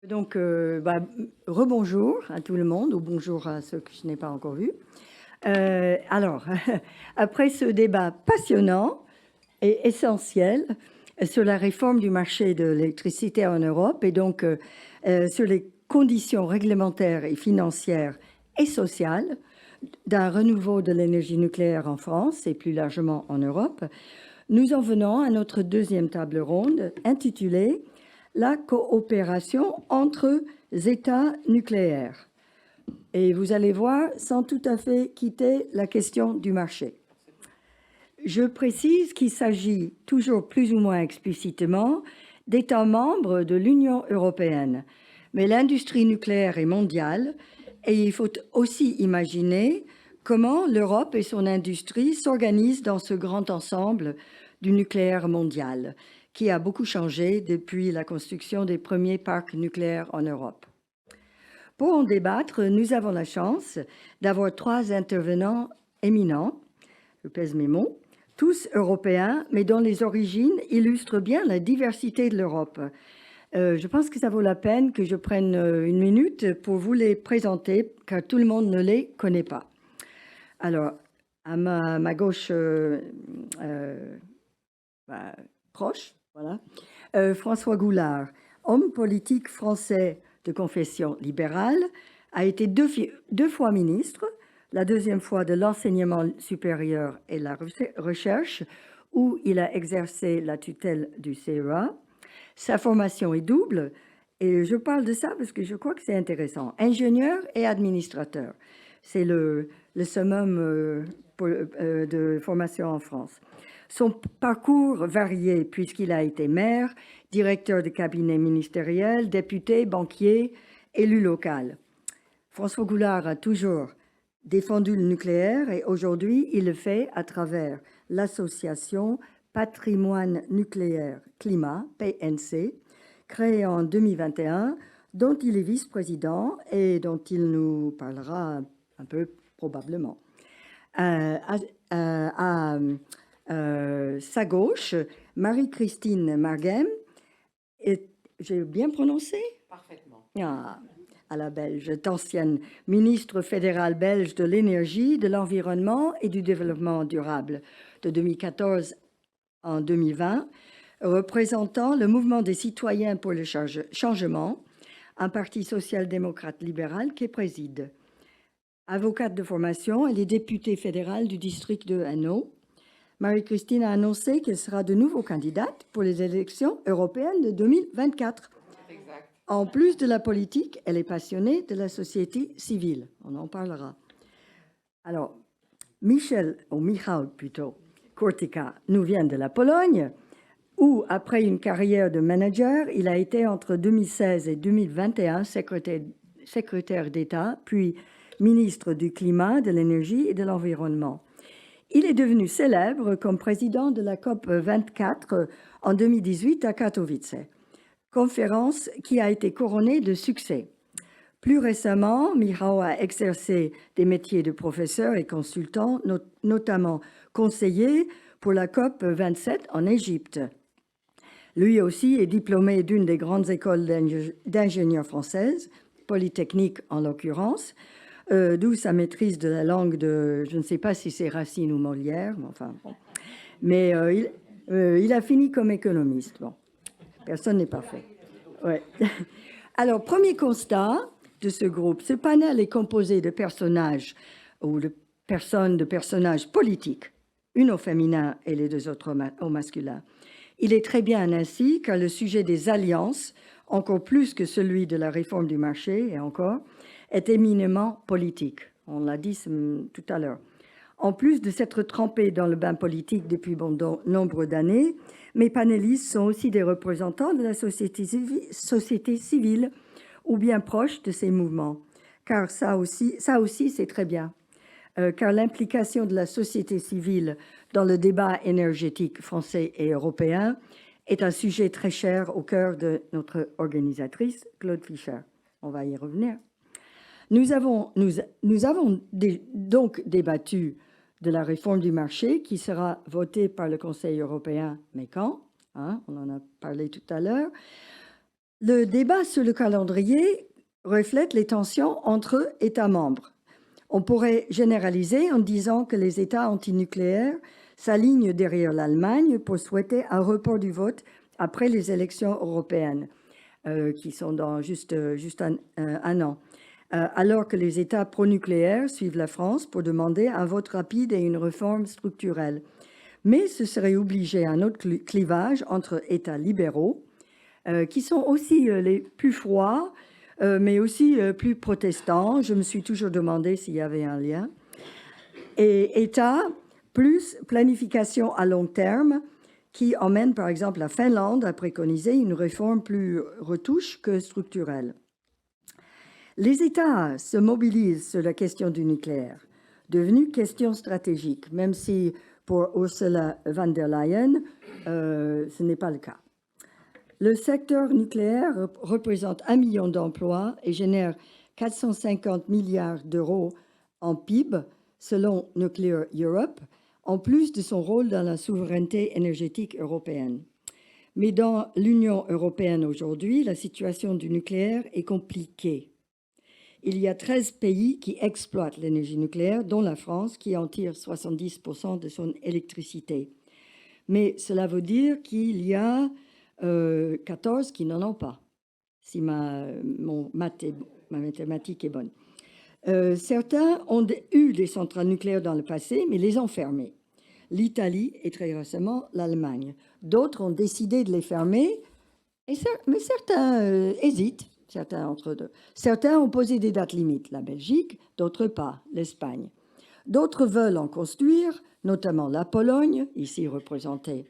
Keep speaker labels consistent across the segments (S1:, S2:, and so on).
S1: Donc, rebonjour à tout le monde, ou bonjour à ceux que je n'ai pas encore vus. Alors, après ce débat passionnant et essentiel sur la réforme du marché de l'électricité en Europe et donc sur les conditions réglementaires et financières et sociales d'un renouveau de l'énergie nucléaire en France et plus largement en Europe, nous en venons à notre deuxième table ronde intitulée la coopération entre États nucléaires. Et vous allez voir, sans tout à fait quitter la question du marché. Je précise qu'il s'agit toujours plus ou moins explicitement d'États membres de l'Union européenne. Mais l'industrie nucléaire est mondiale et il faut aussi imaginer comment l'Europe et son industrie s'organisent dans ce grand ensemble du nucléaire mondial, qui a beaucoup changé depuis la construction des premiers parcs nucléaires en Europe. Pour en débattre, nous avons la chance d'avoir trois intervenants éminents, je pèse mes mots, tous européens, mais dont les origines illustrent bien la diversité de l'Europe. Je pense que ça vaut la peine que je prenne une minute pour vous les présenter, car tout le monde ne les connaît pas. Alors, à ma gauche proche, voilà, François Goulard, homme politique français de confession libérale, a été deux fois ministre, la deuxième fois de l'enseignement supérieur et la recherche, où il a exercé la tutelle du CEA. Sa formation est double, et je parle de ça parce que je crois que c'est intéressant. Ingénieur et administrateur, c'est le summum de formation en France. Son parcours varié puisqu'il a été maire, directeur de cabinet ministériel, député, banquier, élu local. François Goulard a toujours défendu le nucléaire et aujourd'hui, il le fait à travers l'association Patrimoine nucléaire climat, PNC, créée en 2021, dont il est vice-président et dont il nous parlera un peu probablement. À sa gauche, Marie-Christine Marguem, j'ai bien prononcé?
S2: Parfaitement.
S1: Ah, à la belge, ancienne ministre fédérale belge de l'énergie, de l'environnement et du développement durable de 2014 en 2020, représentant le mouvement des citoyens pour le changement, un parti social-démocrate libéral qui préside. Avocate de formation, elle est députée fédérale du district de Hainaut. Marie-Christine a annoncé qu'elle sera de nouveau candidate pour les élections européennes de 2024.
S2: Exact.
S1: En plus de la politique, elle est passionnée de la société civile. On en parlera. Alors, Michał plutôt, Kurtyka nous vient de la Pologne, où, après une carrière de manager, il a été entre 2016 et 2021 secrétaire d'État, puis ministre du Climat, de l'Énergie et de l'Environnement. Il est devenu célèbre comme président de la COP 24 en 2018 à Katowice, conférence qui a été couronnée de succès. Plus récemment, Michał a exercé des métiers de professeur et consultant, notamment conseiller pour la COP 27 en Égypte. Lui aussi est diplômé d'une des grandes écoles d'ingénieurs françaises, Polytechnique en l'occurrence, d'où sa maîtrise de la langue de, je ne sais pas si c'est Racine ou Molière, mais enfin bon. Mais il a fini comme économiste. Bon, personne n'est parfait. Ouais. Alors, premier constat de ce groupe, ce panel est composé de personnages ou de personnages politiques, une au féminin et les deux autres au masculin. Il est très bien ainsi car le sujet des alliances, encore plus que celui de la réforme du marché, et encore, est éminemment politique. On l'a dit tout à l'heure. En plus de s'être trempé dans le bain politique depuis bon nombre d'années, mes panélistes sont aussi des représentants de la société civile ou bien proches de ces mouvements. Car ça aussi c'est très bien. Car l'implication de la société civile dans le débat énergétique français et européen est un sujet très cher au cœur de notre organisatrice, Claude Fischer. On va y revenir. Nous avons donc débattu de la réforme du marché qui sera votée par le Conseil européen, mais quand? On en a parlé tout à l'heure. Le débat sur le calendrier reflète les tensions entre États membres. On pourrait généraliser en disant que les États antinucléaires s'alignent derrière l'Allemagne pour souhaiter un report du vote après les élections européennes, qui sont dans juste un an, alors que les États pro-nucléaires suivent la France pour demander un vote rapide et une réforme structurelle. Mais ce serait obliger un autre clivage entre États libéraux, qui sont aussi les plus froids, mais aussi plus protestants. Je me suis toujours demandé s'il y avait un lien. Et États plus planification à long terme, qui emmène par exemple la Finlande à préconiser une réforme plus retouche que structurelle. Les États se mobilisent sur la question du nucléaire, devenue question stratégique, même si pour Ursula von der Leyen, ce n'est pas le cas. Le secteur nucléaire représente 1 million d'emplois et génère 450 milliards d'euros en PIB, selon Nuclear Europe, en plus de son rôle dans la souveraineté énergétique européenne. Mais dans l'Union européenne aujourd'hui, la situation du nucléaire est compliquée. Il y a 13 pays qui exploitent l'énergie nucléaire, dont la France, qui en tire 70% de son électricité. Mais cela veut dire qu'il y a 14 qui n'en ont pas, si ma mathématique est bonne. Certains ont eu des centrales nucléaires dans le passé, mais les ont fermées. L'Italie et très récemment l'Allemagne. D'autres ont décidé de les fermer, mais certains hésitent, certains entre deux. Certains ont posé des dates limites, la Belgique, d'autres pas, l'Espagne. D'autres veulent en construire, notamment la Pologne, ici représentée.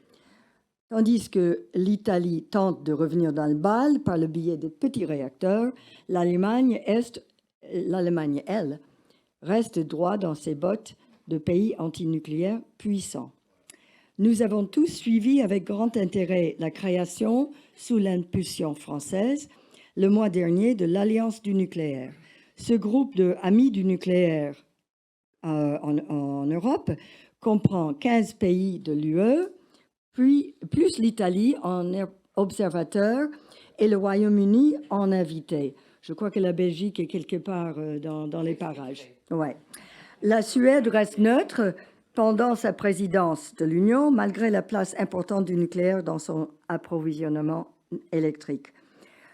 S1: Tandis que l'Italie tente de revenir dans le bal par le biais de petits réacteurs, l'Allemagne, elle, reste droit dans ses bottes de pays antinucléaires puissants. Nous avons tous suivi avec grand intérêt la création, sous l'impulsion française, le mois dernier de l'Alliance du nucléaire. Ce groupe d'amis du nucléaire en Europe comprend 15 pays de l'UE, puis plus l'Italie en observateur et le Royaume-Uni en invité. Je crois que la Belgique est quelque part dans les parages. Ouais. La Suède reste neutre pendant sa présidence de l'Union, malgré la place importante du nucléaire dans son approvisionnement électrique.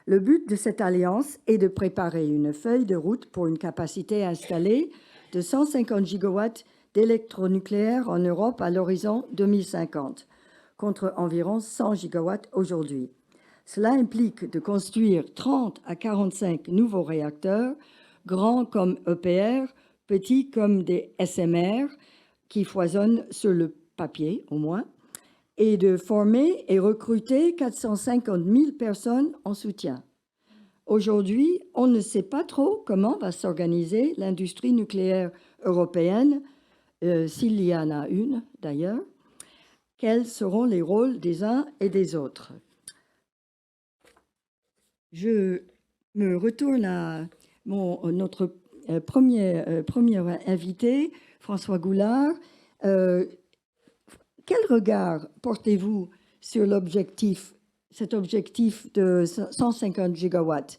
S1: Le but de cette alliance est de préparer une feuille de route pour une capacité installée de 150 gigawatts d'électronucléaire en Europe à l'horizon 2050, contre environ 100 gigawatts aujourd'hui. Cela implique de construire 30 à 45 nouveaux réacteurs, grands comme EPR, petits comme des SMR, qui foisonnent sur le papier au moins, et de former et recruter 450 000 personnes en soutien. Aujourd'hui, on ne sait pas trop comment va s'organiser l'industrie nucléaire européenne, s'il y en a une d'ailleurs. Quels seront les rôles des uns et des autres? Je me retourne à notre premier invité, François Goulard. Quel regard portez-vous sur cet objectif de 150 gigawatts?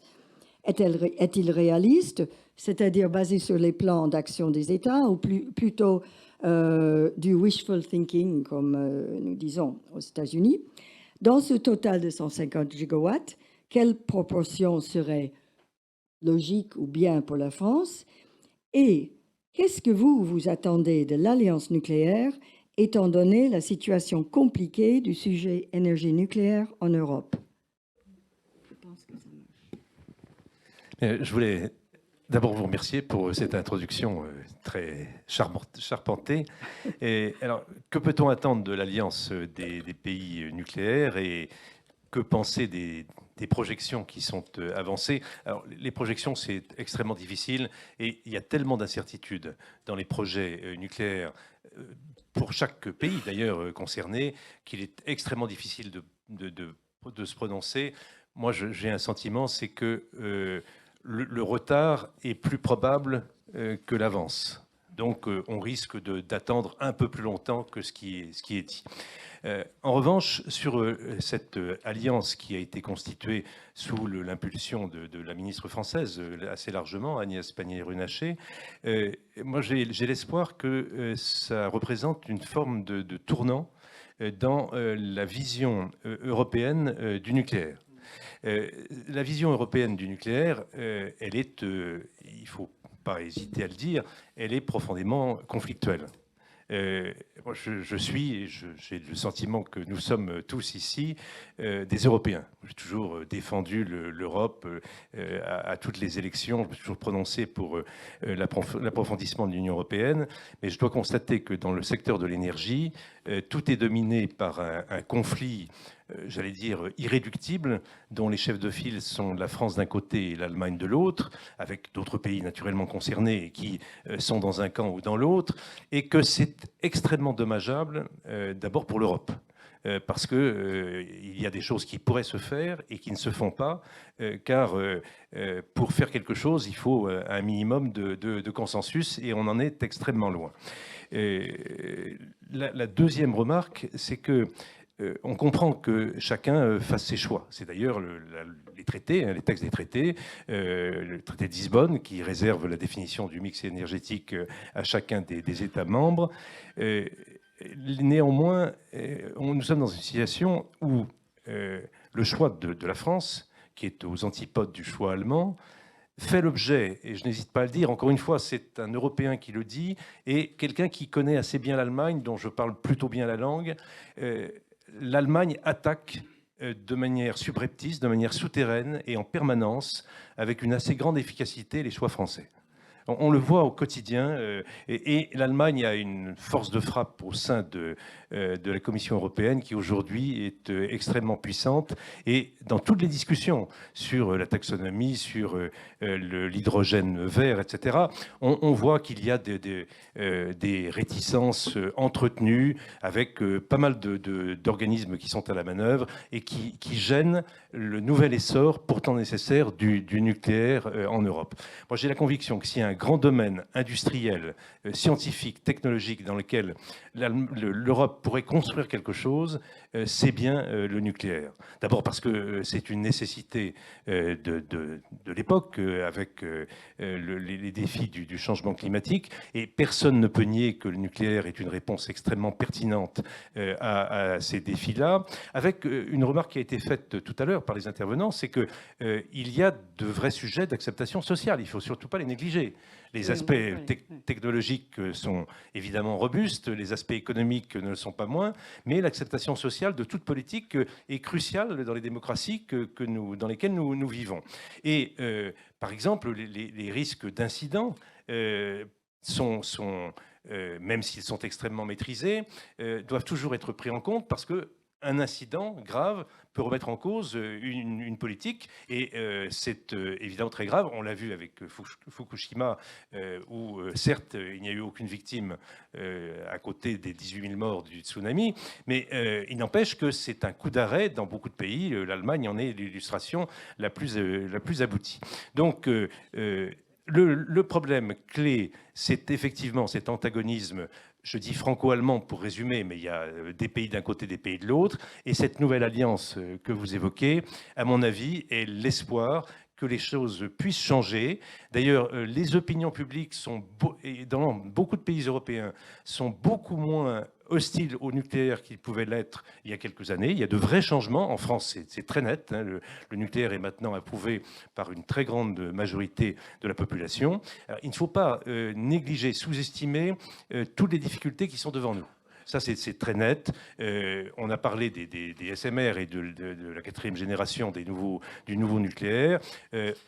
S1: Est-il réaliste, c'est-à-dire basé sur les plans d'action des États, ou plutôt du wishful thinking, comme nous disons aux États-Unis? Dans ce total de 150 gigawatts, quelle proportion serait logique ou bien pour la France? Et qu'est-ce que vous attendez de l'Alliance nucléaire, étant donné la situation compliquée du sujet énergie nucléaire en Europe? Je pense que ça marche.
S2: Je voulais d'abord vous remercier pour cette introduction très charpentée. Et alors, que peut-on attendre de l'Alliance des pays nucléaires et que penser des projections qui sont avancées? Alors, les projections, c'est extrêmement difficile et il y a tellement d'incertitudes dans les projets nucléaires pour chaque pays d'ailleurs concerné qu'il est extrêmement difficile de se prononcer. Moi, j'ai un sentiment, c'est que le retard est plus probable que l'avance. Donc on risque d'attendre un peu plus longtemps que ce qui est dit. En revanche, sur cette alliance qui a été constituée sous l'impulsion de la ministre française, assez largement, Agnès Pannier-Runacher, moi j'ai l'espoir que ça représente une forme de tournant dans la vision européenne du nucléaire. La vision européenne du nucléaire, elle est, il ne faut pas hésiter à le dire, elle est profondément conflictuelle. Moi, je suis, et j'ai le sentiment que nous sommes tous ici, des Européens. J'ai toujours défendu l'Europe à toutes les élections. Je me suis toujours prononcé pour l'approfondissement de l'Union européenne. Mais je dois constater que dans le secteur de l'énergie, tout est dominé par un conflit, j'allais dire, irréductible, dont les chefs de file sont la France d'un côté et l'Allemagne de l'autre, avec d'autres pays naturellement concernés qui sont dans un camp ou dans l'autre, et que c'est extrêmement dommageable, d'abord pour l'Europe. Parce qu'il y a des choses qui pourraient se faire et qui ne se font pas, car pour faire quelque chose, il faut un minimum de consensus, et on en est extrêmement loin. La deuxième remarque, c'est que on comprend que chacun fasse ses choix. C'est d'ailleurs les traités, les textes des traités, le traité de Lisbonne qui réserve la définition du mix énergétique à chacun des États membres. Néanmoins, nous sommes dans une situation où le choix de la France, qui est aux antipodes du choix allemand, fait l'objet, et je n'hésite pas à le dire, encore une fois, c'est un Européen qui le dit, et quelqu'un qui connaît assez bien l'Allemagne, dont je parle plutôt bien la langue. L'Allemagne attaque de manière subreptice, de manière souterraine et en permanence, avec une assez grande efficacité, les choix français. On le voit au quotidien, et l'Allemagne a une force de frappe au sein de la Commission européenne qui aujourd'hui est extrêmement puissante, et dans toutes les discussions sur la taxonomie, sur l'hydrogène vert, etc., on voit qu'il y a des réticences entretenues avec pas mal d'organismes qui sont à la manœuvre et qui gênent le nouvel essor pourtant nécessaire du nucléaire en Europe. Moi, j'ai la conviction que s'il y a un grand domaine industriel, scientifique, technologique dans lequel l'Europe pourrait construire quelque chose, c'est bien le nucléaire. D'abord parce que c'est une nécessité de l'époque avec les défis du changement climatique, et personne ne peut nier que le nucléaire est une réponse extrêmement pertinente à ces défis-là. Avec une remarque qui a été faite tout à l'heure par les intervenants, c'est qu'il y a de vrais sujets d'acceptation sociale. Il ne faut surtout pas les négliger. Les aspects technologiques sont évidemment robustes, les aspects économiques ne le sont pas moins, mais l'acceptation sociale de toute politique est cruciale dans les démocraties dans lesquelles nous vivons. Et par exemple, les risques d'incidents même s'ils sont extrêmement maîtrisés, doivent toujours être pris en compte, parce qu'un incident grave peut remettre en cause une politique, et c'est évidemment très grave. On l'a vu avec Fukushima, où certes il n'y a eu aucune victime à côté des 18 000 morts du tsunami, mais il n'empêche que c'est un coup d'arrêt dans beaucoup de pays. L'Allemagne en est l'illustration la plus aboutie. Donc le problème clé, c'est effectivement cet antagonisme, je dis franco-allemand pour résumer, mais il y a des pays d'un côté, des pays de l'autre, et cette nouvelle alliance que vous évoquez, à mon avis, est l'espoir que les choses puissent changer. D'ailleurs, les opinions publiques dans beaucoup de pays européens sont beaucoup moins hostiles au nucléaire qu'ils pouvaient l'être il y a quelques années. Il y a de vrais changements. En France, c'est très net. Le nucléaire est maintenant approuvé par une très grande majorité de la population. Alors, il ne faut pas négliger, sous-estimer toutes les difficultés qui sont devant nous. Ça, c'est très net. On a parlé des SMR et de la 4e génération du nouveau nucléaire.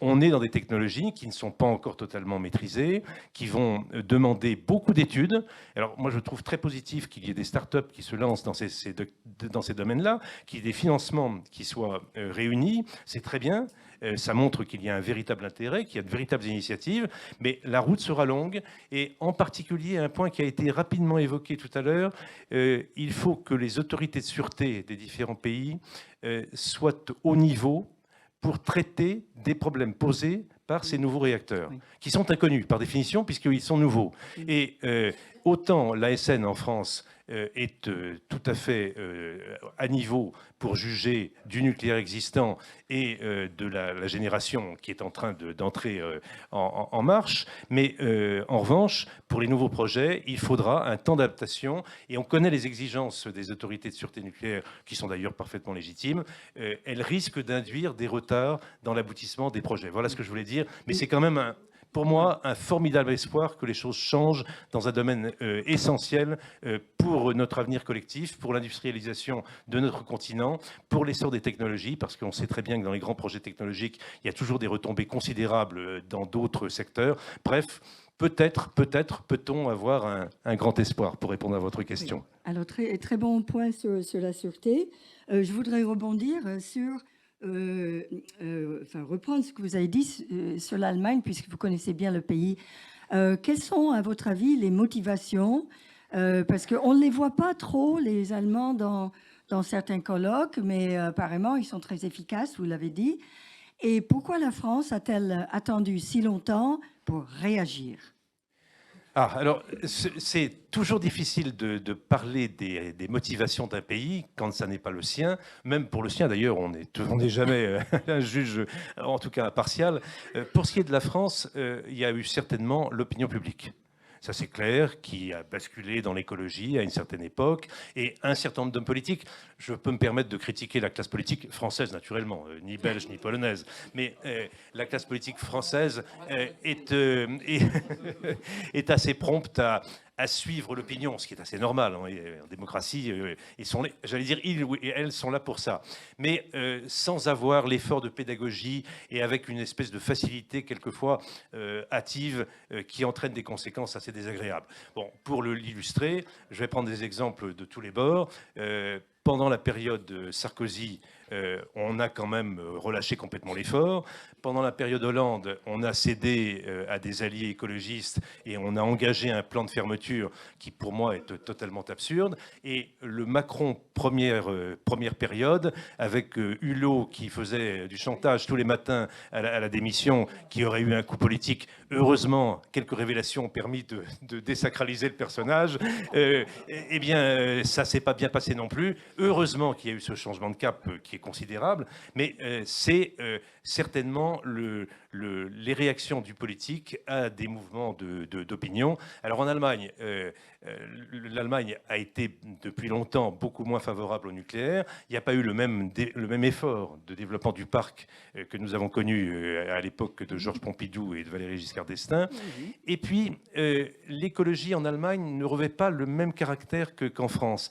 S2: On est dans des technologies qui ne sont pas encore totalement maîtrisées, qui vont demander beaucoup d'études. Alors, moi, je trouve très positif qu'il y ait des startups qui se lancent dans ces domaines-là, qu'il y ait des financements qui soient réunis. C'est très bien. Ça montre qu'il y a un véritable intérêt, qu'il y a de véritables initiatives, mais la route sera longue, et en particulier un point qui a été rapidement évoqué tout à l'heure, il faut que les autorités de sûreté des différents pays soient au niveau pour traiter des problèmes posés par ces nouveaux réacteurs,
S1: Oui.
S2: qui sont inconnus par définition puisqu'ils sont nouveaux. Et autant l'ASN en France est tout à fait à niveau pour juger du nucléaire existant et de la génération qui est en train d'entrer en marche. Mais en revanche, pour les nouveaux projets, il faudra un temps d'adaptation. Et on connaît les exigences des autorités de sûreté nucléaire, qui sont d'ailleurs parfaitement légitimes. Elles risquent d'induire des retards dans l'aboutissement des projets. Voilà ce que je voulais dire. Mais c'est quand même pour moi, un formidable espoir que les choses changent dans un domaine essentiel pour notre avenir collectif, pour l'industrialisation de notre continent, pour l'essor des technologies, parce qu'on sait très bien que dans les grands projets technologiques, il y a toujours des retombées considérables dans d'autres secteurs. Bref, peut-être peut-on avoir un grand espoir, pour répondre à votre question.
S1: Oui. Alors, très bon point sur la sûreté. Je voudrais rebondir sur... reprendre ce que vous avez dit sur l'Allemagne, puisque vous connaissez bien le pays. Quelles sont, à votre avis, les motivations parce qu'on ne les voit pas trop, les Allemands, dans certains colloques, mais apparemment, ils sont très efficaces, vous l'avez dit. Et pourquoi la France a-t-elle attendu si longtemps pour réagir ?
S2: Alors, c'est toujours difficile de parler des motivations d'un pays quand ça n'est pas le sien. Même pour le sien, d'ailleurs, on n'est jamais un juge, en tout cas impartial. Pour ce qui est de la France, il y a eu certainement l'opinion publique. Ça, c'est clair, qui a basculé dans l'écologie à une certaine époque. Et un certain nombre d'hommes politiques, je peux me permettre de critiquer la classe politique française, naturellement, ni belge, ni polonaise. Mais la classe politique française est assez prompte à suivre l'opinion, ce qui est assez normal. En démocratie, j'allais dire, ils et elles sont là pour ça. Mais sans avoir l'effort de pédagogie et avec une espèce de facilité, quelquefois hâtive, qui entraîne des conséquences assez désagréables. Bon, pour l'illustrer, je vais prendre des exemples de tous les bords. Pendant la période Sarkozy, on a quand même relâché complètement l'effort. Pendant la période Hollande, on a cédé à des alliés écologistes et on a engagé un plan de fermeture qui, pour moi, est totalement absurde. Et le Macron première période, avec Hulot qui faisait du chantage tous les matins à la démission, qui aurait eu un coup politique. Heureusement, quelques révélations ont permis de désacraliser le personnage. Eh bien, ça ne s'est pas bien passé non plus. Heureusement qu'il y a eu ce changement de cap qui est considérable, mais c'est certainement les réactions du politique à des mouvements d'opinion. Alors en Allemagne, l'Allemagne a été depuis longtemps beaucoup moins favorable au nucléaire. Il n'y a pas eu le même effort de développement du parc que nous avons connu à l'époque de Georges Pompidou et de Valéry Giscard d'Estaing. Et puis, l'écologie en Allemagne ne revêt pas le même caractère qu'en France.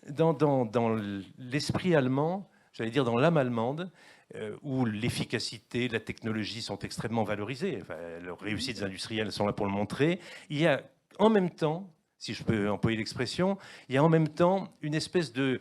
S2: Dans l'esprit allemand, j'allais dire dans l'âme allemande, où l'efficacité, la technologie sont extrêmement valorisées, enfin, leurs réussites industrielles sont là pour le montrer, il y a en même temps, si je peux employer l'expression, il y a en même temps une espèce de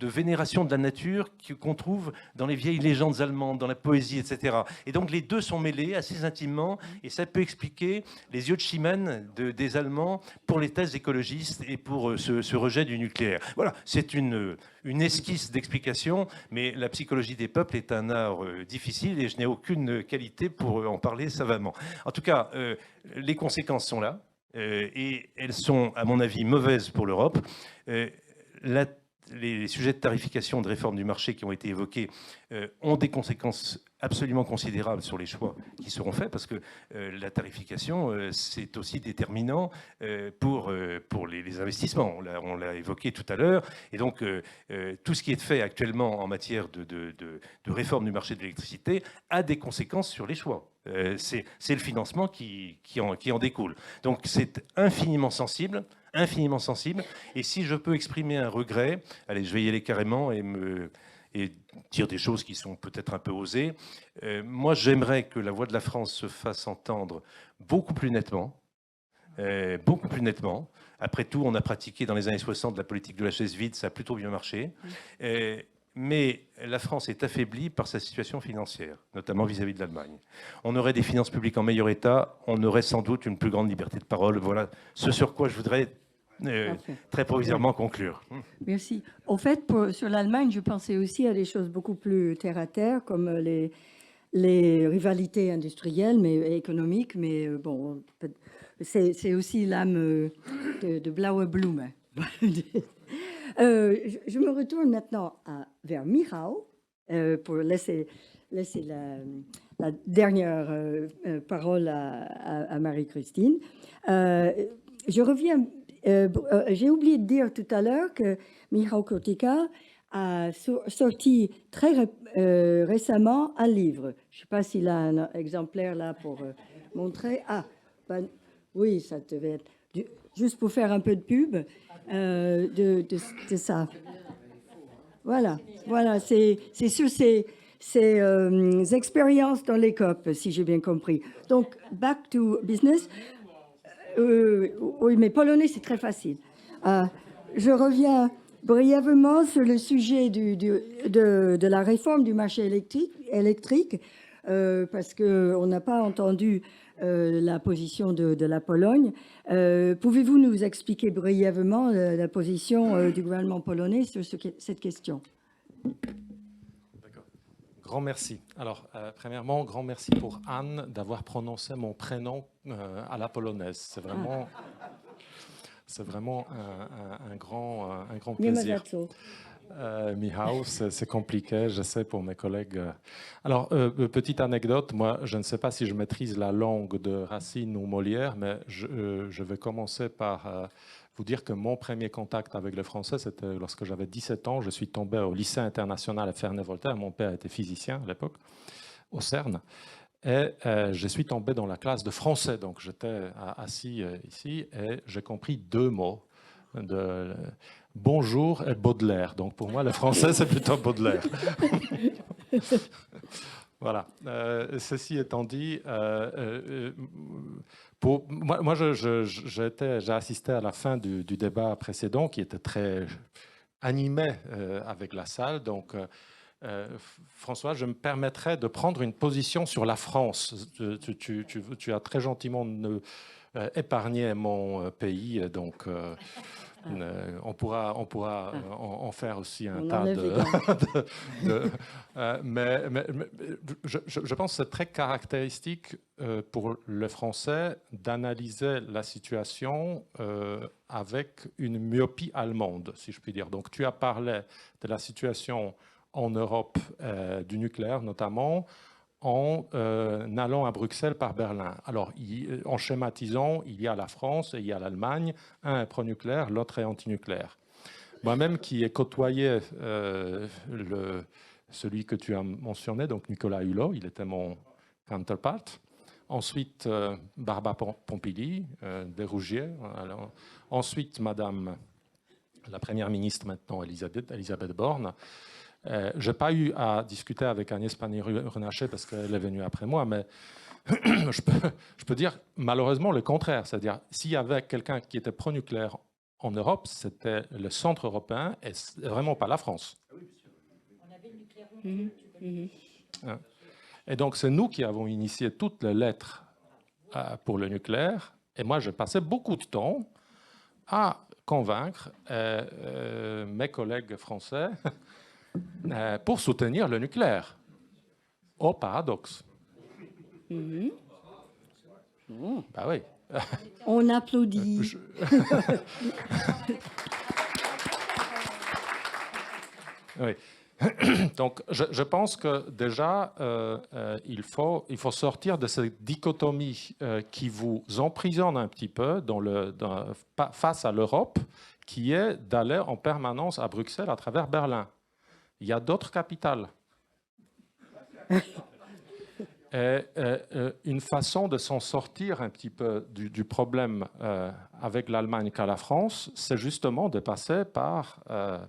S2: vénération de la nature qu'on trouve dans les vieilles légendes allemandes, dans la poésie, etc. Et donc les deux sont mêlés assez intimement, et ça peut expliquer les yeux de chimène des Allemands pour les thèses écologistes et pour ce rejet du nucléaire. Voilà, c'est une esquisse d'explication, mais la psychologie des peuples est un art difficile et je n'ai aucune qualité pour en parler savamment. En tout cas, les conséquences sont là. Et elles sont, à mon avis, mauvaises pour l'Europe. Les sujets de tarification, de réforme du marché qui ont été évoqués ont des conséquences absolument considérables sur les choix qui seront faits, parce que la tarification, c'est aussi déterminant pour les investissements. On l'a évoqué tout à l'heure. Et donc, tout ce qui est fait actuellement en matière de réforme du marché de l'électricité a des conséquences sur les choix. C'est le financement qui en découle. Donc, c'est infiniment sensible. Et si je peux exprimer un regret, allez, je vais y aller carrément et dire des choses qui sont peut-être un peu osées. Moi, j'aimerais que la voix de la France se fasse entendre beaucoup plus nettement. Beaucoup plus nettement. Après tout, on a pratiqué dans les années 60 la politique de la chaise vide, ça a plutôt bien marché. Mais la France est affaiblie par sa situation financière, notamment vis-à-vis de l'Allemagne. On aurait des finances publiques en meilleur état, on aurait sans doute une plus grande liberté de parole. Voilà ce sur quoi je voudrais très provisoirement conclure.
S1: Merci. Au fait, sur l'Allemagne, je pensais aussi à des choses beaucoup plus terre-à-terre, comme les rivalités industrielles, mais économiques, mais bon, c'est aussi l'âme de Blauer Blume. Je me retourne maintenant vers Michał pour laisser la dernière parole à Marie-Christine. Je reviens, j'ai oublié de dire tout à l'heure que Michał Kurtyka a sorti très récemment un livre. Je ne sais pas s'il a un exemplaire là pour montrer. Ah, ben, oui, ça devait être juste pour faire un peu de pub de ça. Voilà, c'est sur ces expériences dans les COP, si j'ai bien compris. Donc, back to business. Oui, mais polonais, c'est très facile. Je reviens brièvement sur le sujet de la réforme du marché électrique parce qu'on n'a pas entendu la position de la Pologne. Pouvez-vous nous expliquer brièvement la position du gouvernement polonais sur cette question?
S3: D'accord. Grand merci. Alors, premièrement, grand merci pour Anne d'avoir prononcé mon prénom à la polonaise. C'est vraiment un grand plaisir. Michał, c'est compliqué, je sais, pour mes collègues. Alors, petite anecdote, moi, je ne sais pas si je maîtrise la langue de Racine ou Molière, mais je vais commencer par vous dire que mon premier contact avec le français, c'était lorsque j'avais 17 ans. Je suis tombé au lycée international à Ferney-Voltaire. Mon père était physicien à l'époque, au CERN. Et je suis tombé dans la classe de français. Donc, j'étais assis ici et j'ai compris 2 mots. Bonjour et Baudelaire. Donc pour moi, le français, c'est plutôt Baudelaire. Voilà. Ceci étant dit, moi j'ai assisté à la fin du débat précédent qui était très animé avec la salle. Donc, François, je me permettrai de prendre une position sur la France. Tu as très gentiment épargné mon pays, donc... on pourra en faire aussi un tas mais je pense que c'est très caractéristique pour le français d'analyser la situation avec une myopie allemande, si je puis dire. Donc tu as parlé de la situation en Europe du nucléaire notamment, en allant à Bruxelles par Berlin. Alors, en schématisant, il y a la France et il y a l'Allemagne. Un est pro-nucléaire, l'autre est anti-nucléaire. Moi-même qui ai côtoyé celui que tu as mentionné, donc Nicolas Hulot, il était mon counterpart. Ensuite, Barbara Pompili, Desrougiers. Ensuite, Madame la Première ministre maintenant, Elisabeth Borne. Je n'ai pas eu à discuter avec Agnès Pannier-Runacher parce qu'elle est venue après moi, mais je peux dire malheureusement le contraire. C'est-à-dire, s'il y avait quelqu'un qui était pro-nucléaire en Europe, c'était le centre européen et vraiment pas la France. On avait le nucléaire. Et donc, c'est nous qui avons initié toutes les lettres pour le nucléaire. Et moi, j'ai passé beaucoup de temps à convaincre mes collègues français pour soutenir le nucléaire. Au paradoxe. Bah oui.
S1: On applaudit.
S3: Oui. Donc, je pense que déjà, il faut sortir de cette dichotomie qui vous emprisonne un petit peu face à l'Europe, qui est d'aller en permanence à Bruxelles à travers Berlin. Il y a d'autres capitales. Et une façon de s'en sortir un petit peu du problème avec l'Allemagne qu'à la France, c'est justement de passer par, alors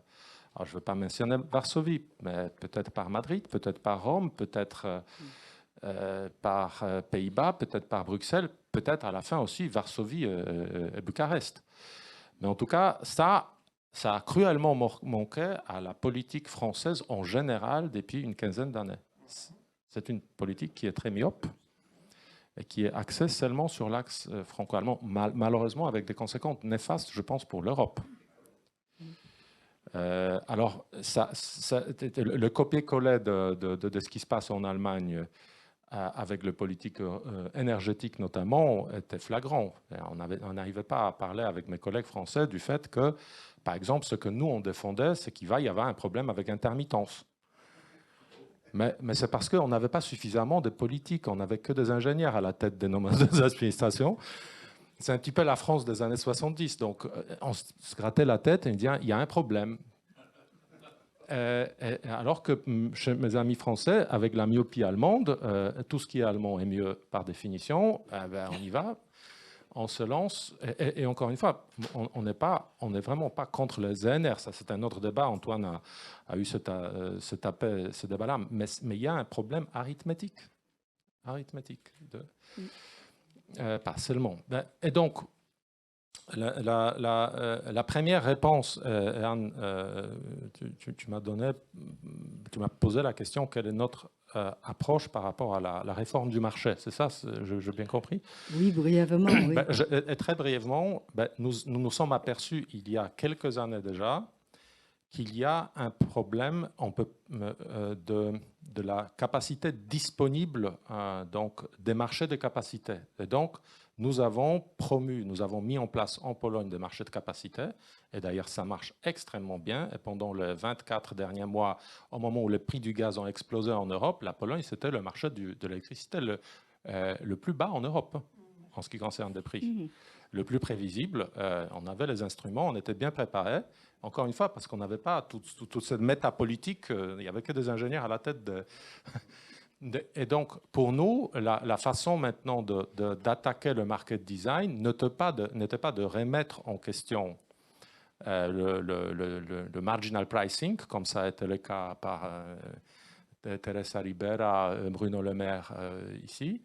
S3: je ne veux pas mentionner Varsovie, mais peut-être par Madrid, peut-être par Rome, peut-être par Pays-Bas, peut-être par Bruxelles, peut-être à la fin aussi Varsovie et Bucarest. Mais en tout cas, ça a cruellement manqué à la politique française en général depuis une quinzaine d'années. C'est une politique qui est très myope et qui est axée seulement sur l'axe franco-allemand, malheureusement avec des conséquences néfastes, je pense, pour l'Europe. Alors, le copier-coller de ce qui se passe en Allemagne, avec le politique énergétique notamment, était flagrant. On n'arrivait pas à parler avec mes collègues français du fait que, par exemple, ce que nous, on défendait, c'est qu'il va y avoir un problème avec intermittence. Mais c'est parce qu'on n'avait pas suffisamment de politiques, on n'avait que des ingénieurs à la tête des administrations. C'est un petit peu la France des années 70. Donc, on se grattait la tête et on dit, il y a un problème. Alors que chez mes amis français, avec la myopie allemande, tout ce qui est allemand est mieux par définition, on y va, on se lance. Et encore une fois, on n'est vraiment pas contre les ENR. Ça, c'est un autre débat. Antoine a eu ce débat-là. Mais il y a un problème arithmétique. Pas seulement. Et donc, la première réponse, Anne, tu m'as posé la question, quelle est notre approche par rapport à la réforme du marché? C'est ça, j'ai bien compris?
S1: Oui, brièvement. Oui.
S3: Et très brièvement, nous nous sommes aperçus il y a quelques années déjà qu'il y a un problème de la capacité disponible donc des marchés de capacité. Et donc, nous avons mis en place en Pologne des marchés de capacité. Et d'ailleurs, ça marche extrêmement bien. Et pendant les 24 derniers mois, au moment où les prix du gaz ont explosé en Europe, la Pologne, c'était le marché de l'électricité le plus bas en Europe, en ce qui concerne des prix. Le plus prévisible, on avait les instruments, on était bien préparés. Encore une fois, parce qu'on n'avait pas toute cette métapolitique, il n'y avait que des ingénieurs à la tête et donc, pour nous, la façon maintenant d'attaquer le market design n'était pas de remettre en question le marginal pricing, comme ça a été le cas par Teresa Ribera, Bruno Le Maire ici,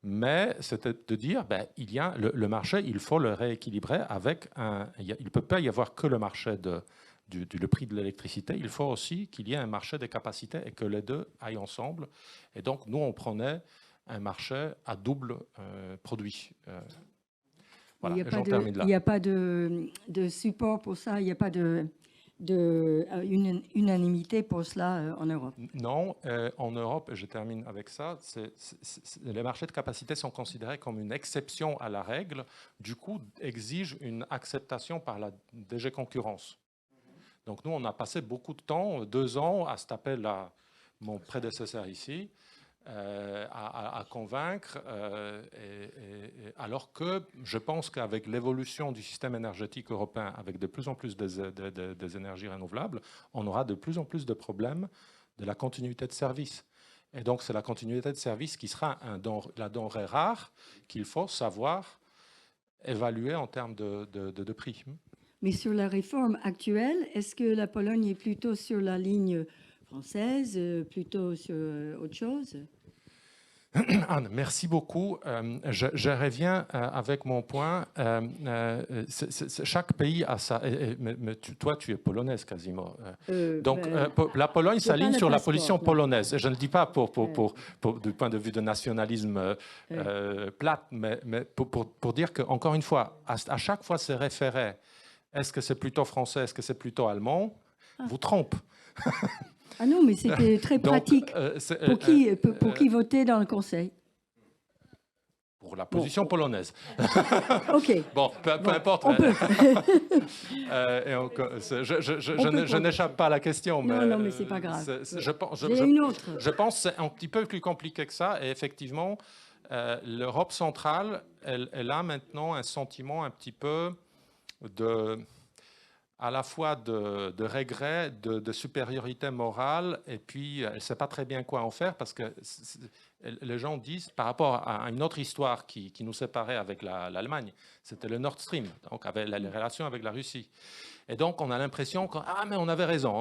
S3: mais c'était de dire, il y a le marché, il faut le rééquilibrer avec il ne peut pas y avoir que le marché le prix de l'électricité, il faut aussi qu'il y ait un marché des capacités et que les deux aillent ensemble. Et donc, nous, on prenait un marché à double produit. Voilà,
S1: il n'y a pas de support pour ça, il n'y a pas une unanimité pour cela en Europe.
S3: Non, en Europe, et je termine avec ça, les marchés de capacité sont considérés comme une exception à la règle, du coup, exigent une acceptation par la DG Concurrence. Donc nous, on a passé beaucoup de temps, 2 ans, à se taper mon prédécesseur ici, à convaincre, alors que je pense qu'avec l'évolution du système énergétique européen, avec de plus en plus des énergies renouvelables, on aura de plus en plus de problèmes de la continuité de service. Et donc c'est la continuité de service qui sera la denrée rare qu'il faut savoir évaluer en termes de prix.
S1: Mais sur la réforme actuelle, est-ce que la Pologne est plutôt sur la ligne française, plutôt sur autre chose?
S3: Anne, merci beaucoup. Je reviens avec mon point. Chaque pays a ça. Mais toi, tu es polonaise quasiment. Donc, la Pologne s'aligne sur la position polonaise. Je ne le dis pas du point de vue de nationalisme plate, mais pour dire qu'encore une fois, à chaque fois, c'est référé. Est-ce que c'est plutôt français, est-ce que c'est plutôt allemand? Vous trompe.
S1: Ah non, mais c'était très pratique. Donc, pour qui voter dans le Conseil?
S3: Pour la position polonaise.
S1: OK.
S3: Bon, peu importe. Je n'échappe pas à la question.
S1: Non, mais c'est pas grave.
S3: J'ai une autre. Je pense que c'est un petit peu plus compliqué que ça. Et effectivement, l'Europe centrale, elle a maintenant un sentiment un petit peu à la fois de regret, de supériorité morale, et puis elle ne sait pas très bien quoi en faire, parce que les gens disent, par rapport à une autre histoire qui nous séparait avec l'Allemagne, c'était le Nord Stream, donc avec les relations avec la Russie. Et donc on a l'impression mais on avait raison,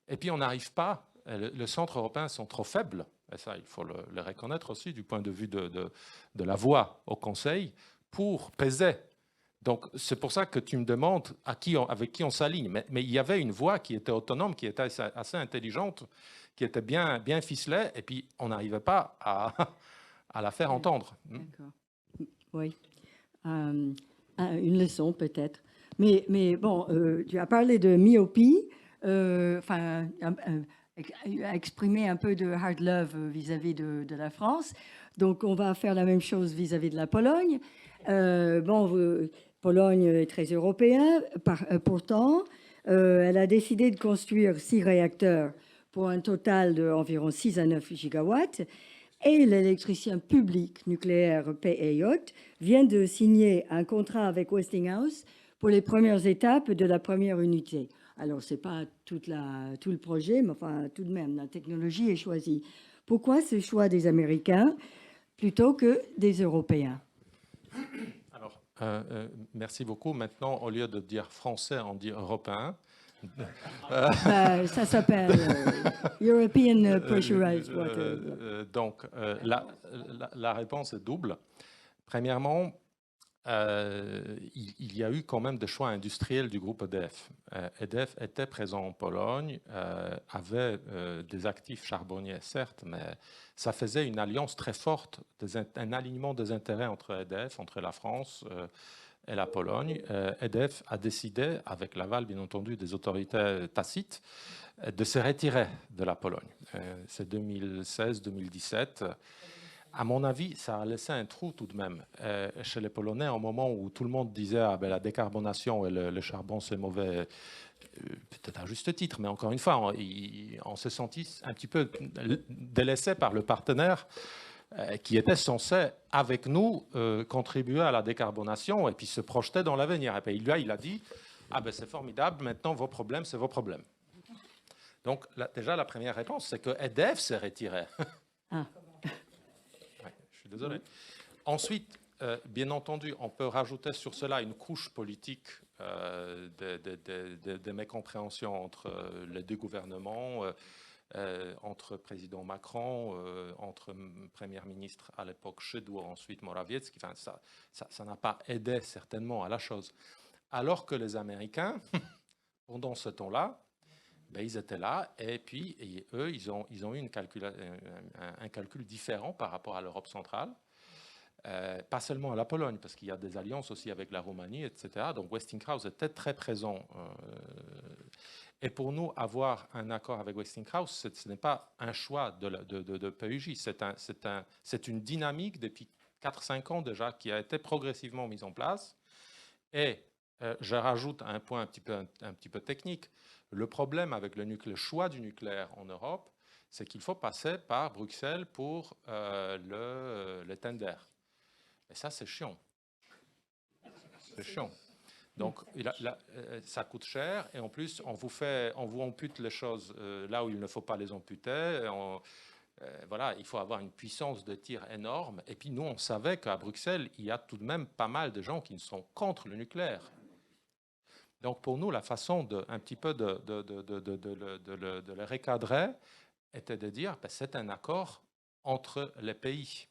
S3: et puis on n'arrive pas. Les centres européens sont trop faibles, et ça il faut le reconnaître aussi du point de vue de la voix au Conseil, pour peser. Donc, c'est pour ça que tu me demandes avec qui on s'aligne. Mais il y avait une voix qui était autonome, qui était assez intelligente, qui était bien ficelée, et puis on n'arrivait pas à la faire entendre.
S1: D'accord. Oui. Une leçon, peut-être. Mais bon, tu as parlé de myopie, exprimer un peu de hard love vis-à-vis de la France. Donc, on va faire la même chose vis-à-vis de la Pologne. Pologne est très européenne, pourtant, elle a décidé de construire 6 réacteurs pour un total d'environ 6 à 9 gigawatts. Et l'électricien public nucléaire PEJ vient de signer un contrat avec Westinghouse pour les premières étapes de la première unité. Alors, ce n'est pas tout le projet, mais enfin, tout de même, la technologie est choisie. Pourquoi ce choix des Américains plutôt que des Européens?
S3: Alors, merci beaucoup. Maintenant, au lieu de dire français, on dit européen.
S1: Ça s'appelle European Pressurized Water.
S3: Donc, la réponse est double. Premièrement, il y a eu quand même des choix industriels du groupe EDF. EDF était présent en Pologne, avait des actifs charbonniers, certes, mais ça faisait une alliance très forte, un alignement des intérêts entre EDF, entre la France et la Pologne. EDF a décidé, avec l'aval bien entendu des autorités tacites, de se retirer de la Pologne. C'est 2016-2017. À mon avis, ça a laissé un trou tout de même chez les Polonais au moment où tout le monde disait ah, ben, la décarbonation et le charbon c'est mauvais, peut-être à juste titre, mais encore une fois, on s'est senti un petit peu délaissé par le partenaire qui était censé, avec nous, contribuer à la décarbonation et puis se projeter dans l'avenir. Et puis là, il a dit ah ben c'est formidable, maintenant vos problèmes, c'est vos problèmes. Donc déjà, la première réponse, c'est que EDF s'est retiré.
S1: Ah.
S3: Désolé. Ensuite, bien entendu, on peut rajouter sur cela une couche politique de mécompréhension entre les deux gouvernements, entre président Macron, entre Premier ministre à l'époque Szydło, ensuite Morawiecki. Enfin, ça n'a pas aidé certainement à la chose. Alors que les Américains, pendant ce temps-là, ben, ils étaient là et puis eux, ils ont eu un calcul différent par rapport à l'Europe centrale. Pas seulement à la Pologne, parce qu'il y a des alliances aussi avec la Roumanie, etc. Donc Westinghouse était très présent. Et pour nous, avoir un accord avec Westinghouse, ce n'est pas un choix de PEJ, c'est une dynamique depuis 4-5 ans déjà qui a été progressivement mise en place. Et je rajoute un point un petit peu technique. Le problème avec le choix du nucléaire en Europe, c'est qu'il faut passer par Bruxelles pour le tender. Et ça, c'est chiant. C'est chiant. Donc, ça coûte cher et en plus, on vous ampute les choses là où il ne faut pas les amputer. Voilà, il faut avoir une puissance de tir énorme. Et puis, nous, on savait qu'à Bruxelles, il y a tout de même pas mal de gens qui sont contre le nucléaire. Donc, pour nous, la façon un petit peu de le recadrer était de dire que c'est un accord entre les pays,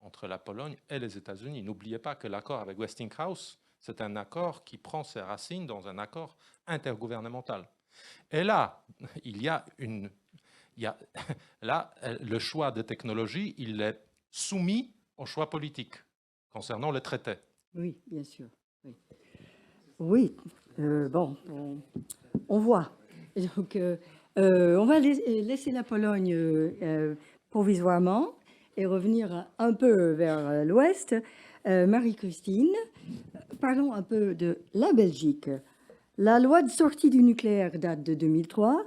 S3: entre la Pologne et les États-Unis. N'oubliez pas que l'accord avec Westinghouse, c'est un accord qui prend ses racines dans un accord intergouvernemental. Et là, là, le choix de technologie, il est soumis au choix politique concernant les traités.
S1: Oui, bien sûr. Oui, on voit. Donc, on va laisser la Pologne provisoirement et revenir un peu vers l'ouest. Marie-Christine, parlons un peu de la Belgique. La loi de sortie du nucléaire date de 2003,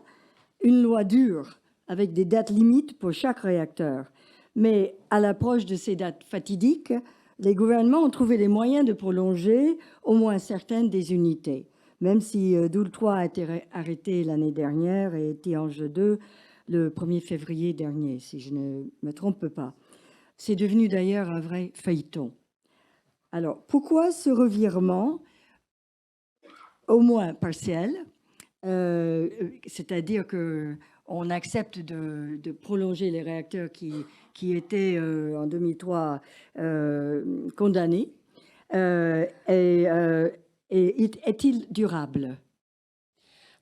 S1: une loi dure avec des dates limites pour chaque réacteur. Mais à l'approche de ces dates fatidiques, les gouvernements ont trouvé les moyens de prolonger au moins certaines des unités, même si Doel 3 a été arrêté l'année dernière et Tihange 2 le 1er février dernier, si je ne me trompe pas. C'est devenu d'ailleurs un vrai feuilleton. Alors, pourquoi ce revirement, au moins partiel, c'est-à-dire qu'on accepte de prolonger les réacteurs qui étaient en 2003 condamnés, et est-il durable?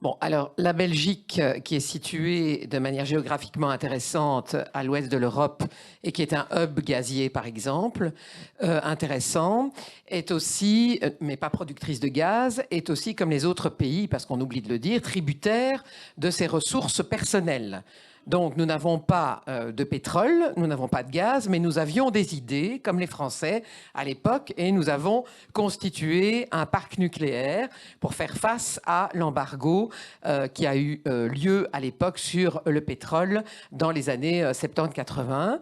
S4: Bon, alors la Belgique, qui est située de manière géographiquement intéressante à l'ouest de l'Europe et qui est un hub gazier, par exemple, intéressant, est aussi, mais pas productrice de gaz, est aussi, comme les autres pays, parce qu'on oublie de le dire, tributaire de ses ressources personnelles. Donc, nous n'avons pas de pétrole, nous n'avons pas de gaz, mais nous avions des idées, comme les Français à l'époque, et nous avons constitué un parc nucléaire pour faire face à l'embargo qui a eu lieu à l'époque sur le pétrole dans les années 70-80.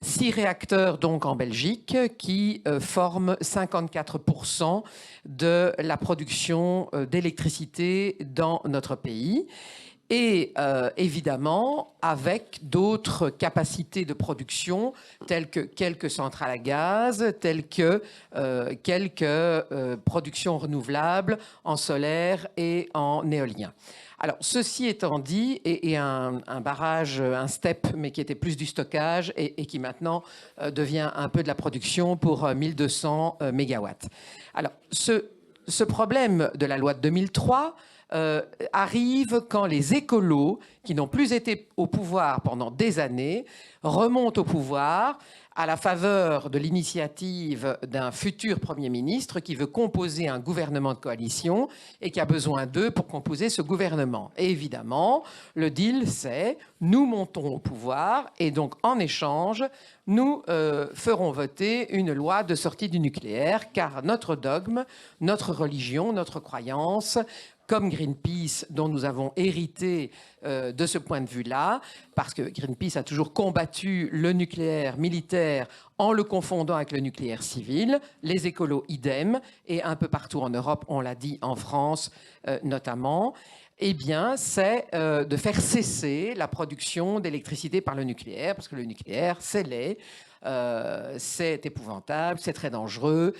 S4: 6 réacteurs donc en Belgique qui forment 54% de la production d'électricité dans notre pays. Et évidemment, avec d'autres capacités de production, telles que quelques centrales à gaz, telles que quelques productions renouvelables en solaire et en éolien. Alors, ceci étant dit, et un barrage, un STEP, mais qui était plus du stockage et qui maintenant devient un peu de la production pour 1200 mégawatts. Alors, ce problème de la loi de 2003 arrive quand les écolos, qui n'ont plus été au pouvoir pendant des années, remontent au pouvoir à la faveur de l'initiative d'un futur Premier ministre qui veut composer un gouvernement de coalition et qui a besoin d'eux pour composer ce gouvernement. Et évidemment, le deal, c'est nous montons au pouvoir et donc en échange, nous ferons voter une loi de sortie du nucléaire car notre dogme, notre religion, notre croyance, comme Greenpeace, dont nous avons hérité de ce point de vue-là, parce que Greenpeace a toujours combattu le nucléaire militaire en le confondant avec le nucléaire civil, les écolos idem, et un peu partout en Europe, on l'a dit, en France notamment, eh bien, c'est de faire cesser la production d'électricité par le nucléaire, parce que le nucléaire, c'est laid. C'est épouvantable, c'est très dangereux,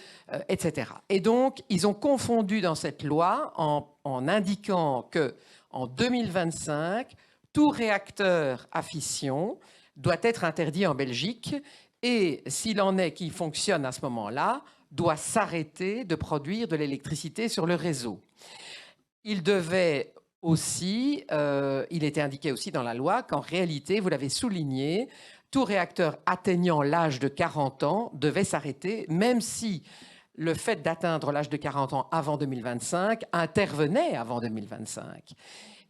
S4: etc. Et donc, ils ont confondu dans cette loi en indiquant qu'en 2025, tout réacteur à fission doit être interdit en Belgique et, s'il en est qui fonctionne à ce moment-là, doit s'arrêter de produire de l'électricité sur le réseau. Il devait aussi, il était indiqué aussi dans la loi qu'en réalité, vous l'avez souligné, tout réacteur atteignant l'âge de 40 ans devait s'arrêter, même si le fait d'atteindre l'âge de 40 ans avant 2025 intervenait avant 2025.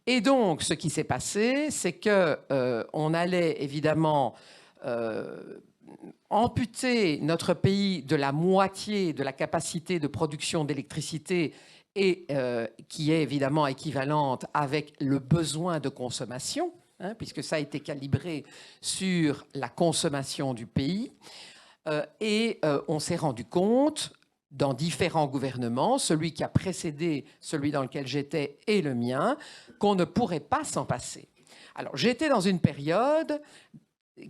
S4: Et donc, ce qui s'est passé, c'est qu'on allait évidemment amputer notre pays de la moitié de la capacité de production d'électricité et qui est évidemment équivalente avec le besoin de consommation, puisque ça a été calibré sur la consommation du pays. Et on s'est rendu compte, dans différents gouvernements, celui qui a précédé celui dans lequel j'étais et le mien, qu'on ne pourrait pas s'en passer. Alors, j'étais dans une période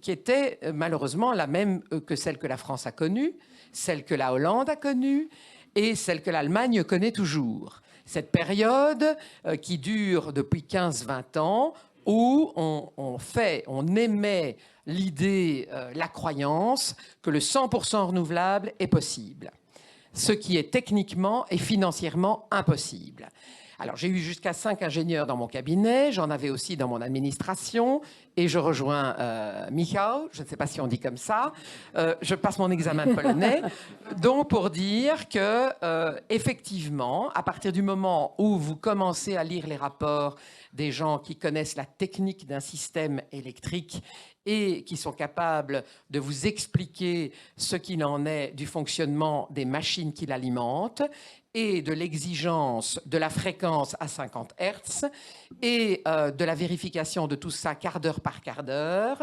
S4: qui était malheureusement la même que celle que la France a connue, celle que la Hollande a connue et celle que l'Allemagne connaît toujours. Cette période qui dure depuis 15-20 ans, où on émet l'idée, la croyance que le 100% renouvelable est possible, ce qui est techniquement et financièrement impossible. Alors, j'ai eu jusqu'à 5 ingénieurs dans mon cabinet, j'en avais aussi dans mon administration, et je rejoins Michał, je ne sais pas si on dit comme ça, je passe mon examen de polonais, donc pour dire que, effectivement, à partir du moment où vous commencez à lire les rapports des gens qui connaissent la technique d'un système électrique et qui sont capables de vous expliquer ce qu'il en est du fonctionnement des machines qui l'alimentent et de l'exigence de la fréquence à 50 Hz et de la vérification de tout ça quart d'heure par quart d'heure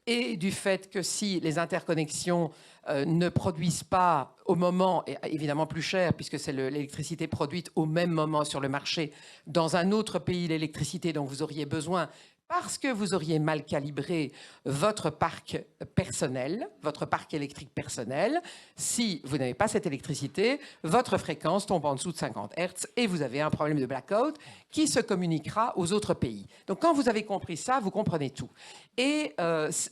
S4: et du fait que si les interconnexions ne produisent pas au moment, et évidemment plus cher puisque c'est l'électricité produite au même moment sur le marché, dans un autre pays l'électricité dont vous auriez besoin parce que vous auriez mal calibré votre parc personnel, votre parc électrique personnel. Si vous n'avez pas cette électricité, votre fréquence tombe en dessous de 50 Hz et vous avez un problème de blackout qui se communiquera aux autres pays. Donc quand vous avez compris ça, vous comprenez tout. Et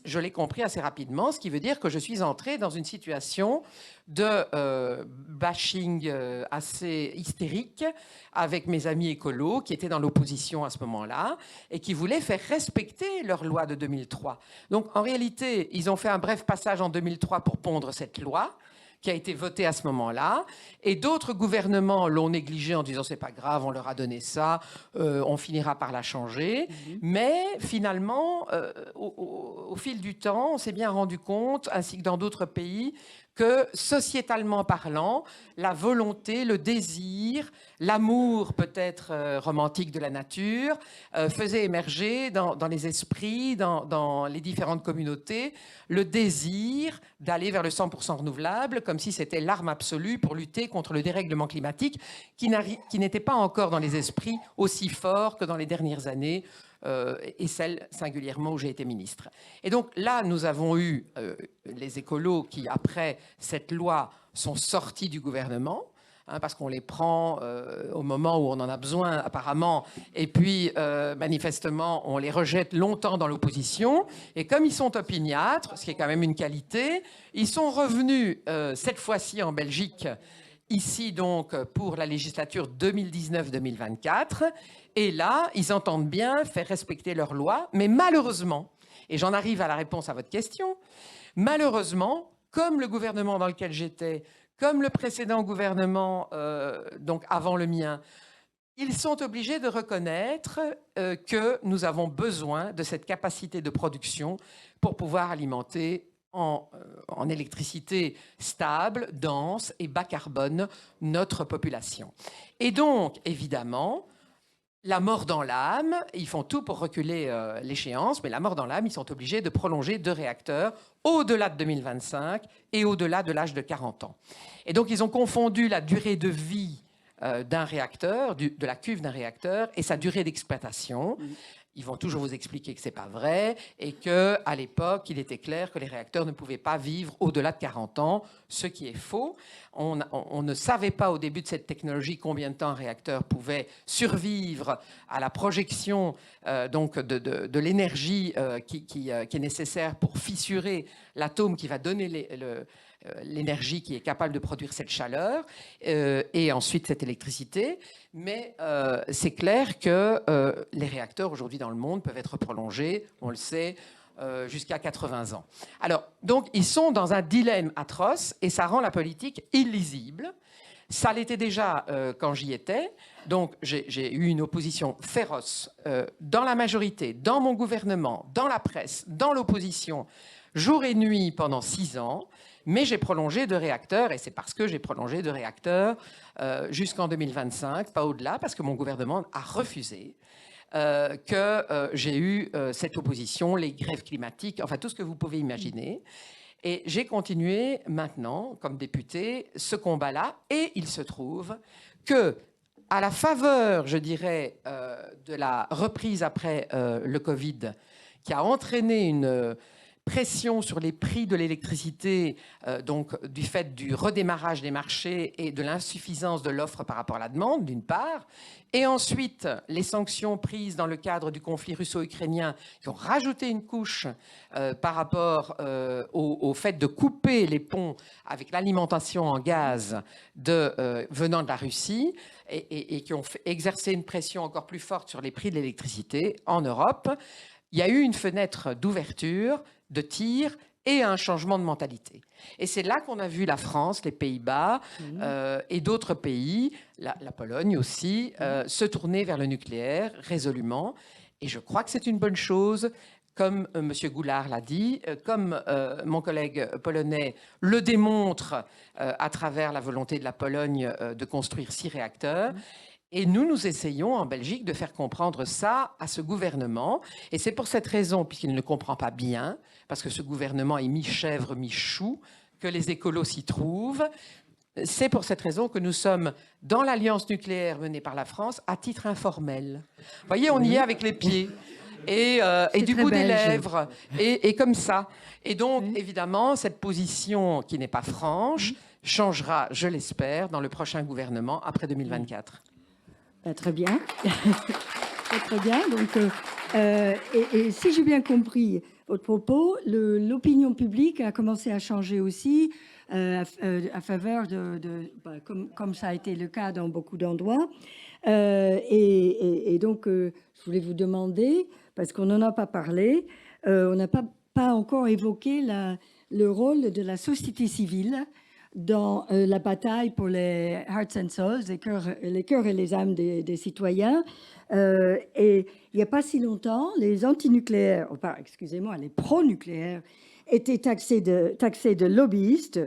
S4: je l'ai compris assez rapidement, ce qui veut dire que je suis entrée dans une situation de bashing assez hystérique avec mes amis écolos qui étaient dans l'opposition à ce moment-là et qui voulaient faire respecter leur loi de 2003. Donc en réalité, ils ont fait un bref passage en 2003 pour pondre cette loi qui a été votée à ce moment-là, et d'autres gouvernements l'ont négligée en disant c'est pas grave, on leur a donné ça, on finira par la changer. Mais finalement, au fil du temps, on s'est bien rendu compte, ainsi que dans d'autres pays, que sociétalement parlant, la volonté, le désir, l'amour peut-être romantique de la nature faisait émerger dans les esprits, dans les différentes communautés, le désir d'aller vers le 100% renouvelable, comme si c'était l'arme absolue pour lutter contre le dérèglement climatique qui n'était pas encore dans les esprits aussi fort que dans les dernières années, et celle singulièrement où j'ai été ministre. Et donc là, nous avons eu les écolos qui, après cette loi, sont sortis du gouvernement, parce qu'on les prend au moment où on en a besoin, apparemment, et puis, manifestement, on les rejette longtemps dans l'opposition. Et comme ils sont opiniâtres, ce qui est quand même une qualité, ils sont revenus, cette fois-ci en Belgique, ici donc pour la législature 2019-2024. Et là, ils entendent bien faire respecter leurs lois, mais malheureusement, et j'en arrive à la réponse à votre question, malheureusement, comme le gouvernement dans lequel j'étais, comme le précédent gouvernement, donc avant le mien, ils sont obligés de reconnaître que nous avons besoin de cette capacité de production pour pouvoir alimenter en électricité stable, dense et bas carbone notre population. Et donc, évidemment, la mort dans l'âme, ils font tout pour reculer l'échéance, mais la mort dans l'âme, ils sont obligés de prolonger 2 réacteurs au-delà de 2025 et au-delà de l'âge de 40 ans. Et donc, ils ont confondu la durée de vie d'un réacteur, de la cuve d'un réacteur, et sa durée d'exploitation. Ils vont toujours vous expliquer que ce n'est pas vrai et qu'à l'époque, il était clair que les réacteurs ne pouvaient pas vivre au-delà de 40 ans, ce qui est faux. On ne savait pas au début de cette technologie combien de temps un réacteur pouvait survivre à la projection donc de l'énergie qui est nécessaire pour fissurer l'atome qui va donner l'énergie qui est capable de produire cette chaleur et ensuite cette électricité. Mais c'est clair que les réacteurs aujourd'hui dans le monde peuvent être prolongés, on le sait, jusqu'à 80 ans. Alors, donc, ils sont dans un dilemme atroce et ça rend la politique illisible. Ça l'était déjà quand j'y étais. Donc, j'ai eu une opposition féroce dans la majorité, dans mon gouvernement, dans la presse, dans l'opposition, jour et nuit pendant 6 ans. Mais j'ai prolongé 2 réacteurs, et c'est parce que j'ai prolongé 2 réacteurs jusqu'en 2025, pas au-delà, parce que mon gouvernement a refusé, que j'ai eu cette opposition, les grèves climatiques, enfin tout ce que vous pouvez imaginer. Et j'ai continué maintenant, comme député, ce combat-là, et il se trouve que, à la faveur, je dirais, de la reprise après le Covid, qui a entraîné une pression sur les prix de l'électricité, donc du fait du redémarrage des marchés et de l'insuffisance de l'offre par rapport à la demande, d'une part, et ensuite les sanctions prises dans le cadre du conflit russo-ukrainien qui ont rajouté une couche par rapport au fait de couper les ponts avec l'alimentation en gaz venant de la Russie et qui ont exercé une pression encore plus forte sur les prix de l'électricité en Europe. Il y a eu une fenêtre d'ouverture, de tir et un changement de mentalité. Et c'est là qu'on a vu la France, les Pays-Bas et d'autres pays, la Pologne aussi, se tourner vers le nucléaire résolument. Et je crois que c'est une bonne chose, comme M. Goulard l'a dit, comme mon collègue polonais le démontre à travers la volonté de la Pologne de construire 6 réacteurs. Et nous essayons en Belgique de faire comprendre ça à ce gouvernement. Et c'est pour cette raison, puisqu'il ne comprend pas bien, parce que ce gouvernement est mi-chèvre, mi-chou, que les écolos s'y trouvent. C'est pour cette raison que nous sommes dans l'alliance nucléaire menée par la France à titre informel. Vous voyez, on y est avec les pieds. Et du bout des lèvres, et comme ça. Et donc, évidemment, cette position qui n'est pas franche changera, je l'espère, dans le prochain gouvernement après 2024.
S1: Très bien. Très bien. Donc, et si j'ai bien compris votre propos, l'opinion publique a commencé à changer aussi. à faveur comme ça a été le cas dans beaucoup d'endroits. Et donc, je voulais vous demander, parce qu'on n'en a pas parlé, on n'a pas encore évoqué le rôle de la société civile dans la bataille pour les hearts and souls, les cœurs et les âmes des citoyens. Et il n'y a pas si longtemps, les antinucléaires, excusez-moi, les pro-nucléaires étaient taxés de lobbyistes.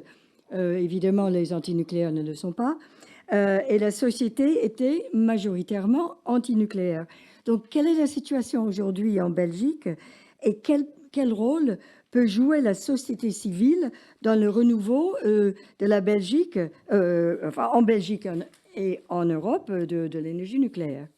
S1: Évidemment, les antinucléaires ne le sont pas. Et la société était majoritairement antinucléaire. Donc, quelle est la situation aujourd'hui en Belgique et quel rôle peut jouer la société civile dans le renouveau de la Belgique, en Belgique et en Europe, de l'énergie nucléaire?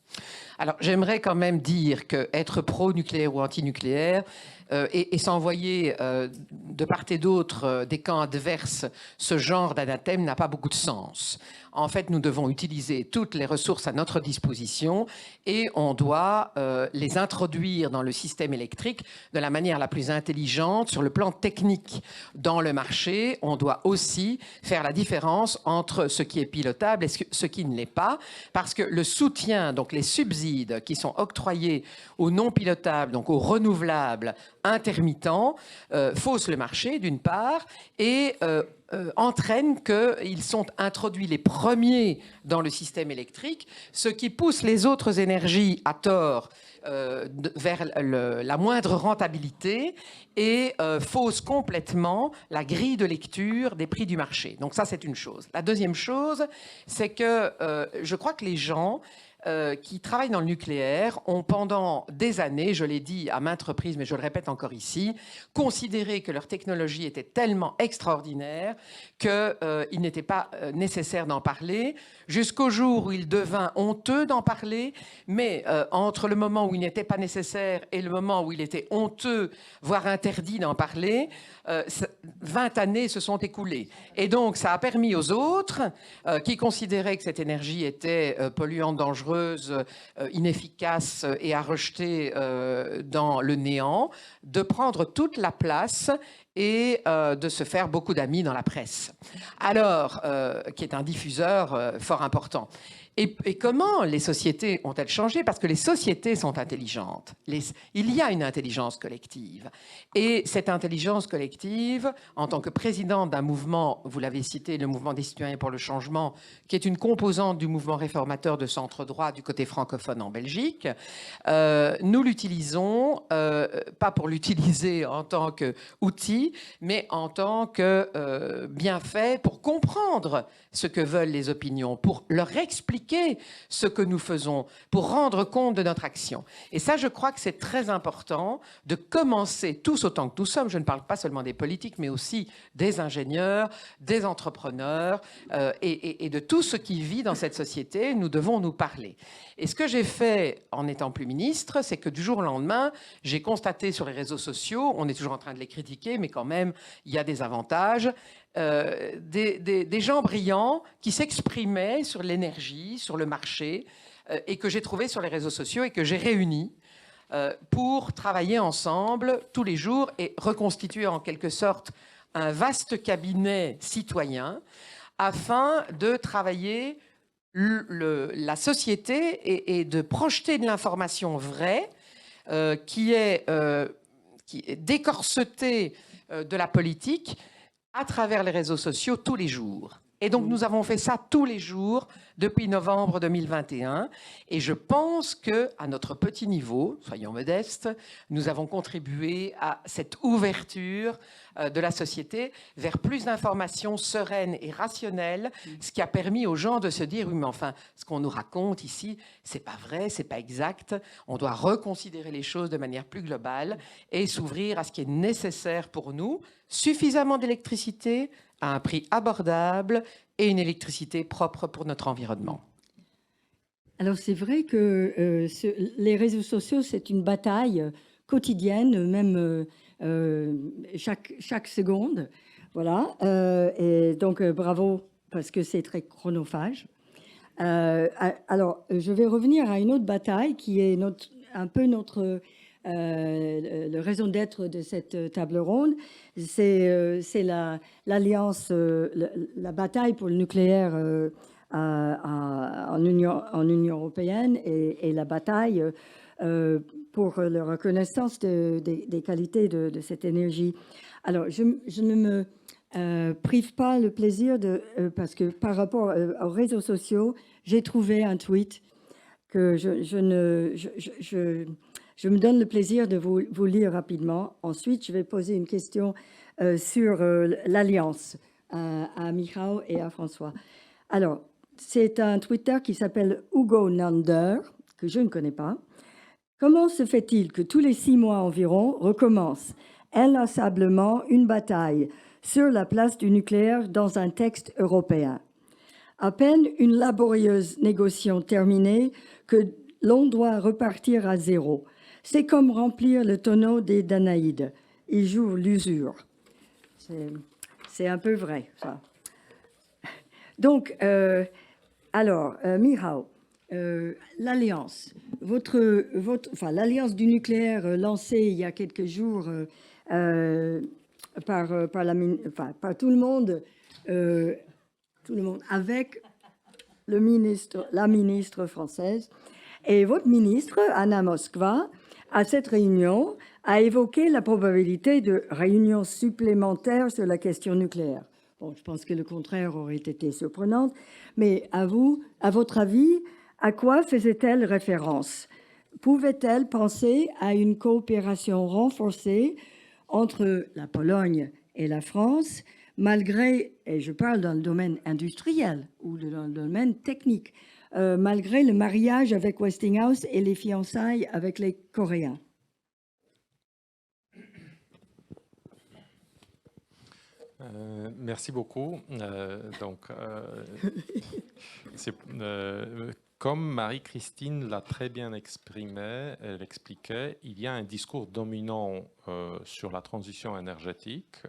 S4: Alors, j'aimerais quand même dire qu'être pro-nucléaire ou anti-nucléaire et s'envoyer de part et d'autre des camps adverses ce genre d'anathème n'a pas beaucoup de sens. En fait, nous devons utiliser toutes les ressources à notre disposition et on doit les introduire dans le système électrique de la manière la plus intelligente sur le plan technique. Dans le marché, on doit aussi faire la différence entre ce qui est pilotable et ce qui ne l'est pas, parce que le soutien, donc les subsides qui sont octroyés aux non pilotables, donc aux renouvelables intermittents, faussent le marché d'une part et entraîne qu'ils sont introduits les premiers dans le système électrique, ce qui pousse les autres énergies à tort vers la moindre rentabilité et fausse complètement la grille de lecture des prix du marché. Donc ça, c'est une chose. La deuxième chose, c'est que je crois que les gens qui travaillent dans le nucléaire ont pendant des années, je l'ai dit à maintes reprises, mais je le répète encore ici, considéré que leur technologie était tellement extraordinaire qu'il n'était pas nécessaire d'en parler, jusqu'au jour où il devint honteux d'en parler, mais entre le moment où il n'était pas nécessaire et le moment où il était honteux, voire interdit d'en parler, 20 années se sont écoulées. Et donc, ça a permis aux autres, qui considéraient que cette énergie était polluante, dangereuse, inefficace et à rejeter dans le néant, de prendre toute la place et de se faire beaucoup d'amis dans la presse. Alors, qui est un diffuseur fort important. Et comment les sociétés ont-elles changé? Parce que les sociétés sont intelligentes. Il y a une intelligence collective. Et cette intelligence collective, en tant que présidente d'un mouvement, vous l'avez cité, le mouvement des citoyens pour le changement, qui est une composante du mouvement réformateur de centre-droit du côté francophone en Belgique, nous l'utilisons, pas pour l'utiliser en tant qu'outil, mais en tant que bienfait pour comprendre ce que veulent les opinions, pour leur expliquer ce que nous faisons, pour rendre compte de notre action. Et ça, je crois que c'est très important de commencer, tous autant que nous sommes, je ne parle pas seulement des politiques, mais aussi des ingénieurs, des entrepreneurs et de tout ce qui vit dans cette société, nous devons nous parler. Et ce que j'ai fait en étant plus ministre, c'est que du jour au lendemain, j'ai constaté sur les réseaux sociaux, on est toujours en train de les critiquer, mais quand même, il y a des avantages, des gens brillants qui s'exprimaient sur l'énergie, sur le marché, et que j'ai trouvé sur les réseaux sociaux et que j'ai réunis pour travailler ensemble tous les jours et reconstituer en quelque sorte un vaste cabinet citoyen afin de travailler la société et de projeter de l'information vraie qui est décorsetée de la politique à travers les réseaux sociaux tous les jours. Et donc, nous avons fait ça tous les jours depuis novembre 2021. Et je pense qu'à notre petit niveau, soyons modestes, nous avons contribué à cette ouverture de la société vers plus d'informations sereines et rationnelles, ce qui a permis aux gens de se dire, oui, mais enfin, ce qu'on nous raconte ici, c'est pas vrai, c'est pas exact. On doit reconsidérer les choses de manière plus globale et s'ouvrir à ce qui est nécessaire pour nous, suffisamment d'électricité, à un prix abordable et une électricité propre pour notre environnement.
S1: Alors c'est vrai que les réseaux sociaux, c'est une bataille quotidienne, même chaque seconde. Voilà. Et donc bravo, parce que c'est très chronophage. Alors je vais revenir à une autre bataille qui est un peu notre le raison d'être de cette table ronde, c'est l'alliance, la bataille pour le nucléaire en Union européenne et la bataille pour la reconnaissance des qualités de cette énergie. Alors, je ne me prive pas le plaisir parce que par rapport aux réseaux sociaux, j'ai trouvé un tweet que je me donne le plaisir de vous lire rapidement. Ensuite, je vais poser une question sur l'alliance à Michał et à François. Alors, c'est un Twitter qui s'appelle Hugo Nander, que je ne connais pas. Comment se fait-il que tous les 6 mois environ recommence inlassablement une bataille sur la place du nucléaire dans un texte européen? À peine une laborieuse négociation terminée que l'on doit repartir à zéro. C'est comme remplir le tonneau des Danaïdes. Il joue l'usure. C'est un peu vrai, ça. Donc, alors, Michał, l'alliance, l'alliance du nucléaire lancée il y a quelques jours par tout le monde, avec la ministre française. Et votre ministre, Anna Moskva, à cette réunion, a évoqué la probabilité de réunions supplémentaires sur la question nucléaire. Bon, je pense que le contraire aurait été surprenant, mais à votre avis, à quoi faisait-elle référence? Pouvait-elle penser à une coopération renforcée entre la Pologne et la France, malgré, et je parle dans le domaine industriel ou dans le domaine technique, malgré le mariage avec Westinghouse et les fiançailles avec les Coréens?
S3: Merci beaucoup. Comme Marie-Christine l'a très bien exprimé, elle expliquait, il y a un discours dominant sur la transition énergétique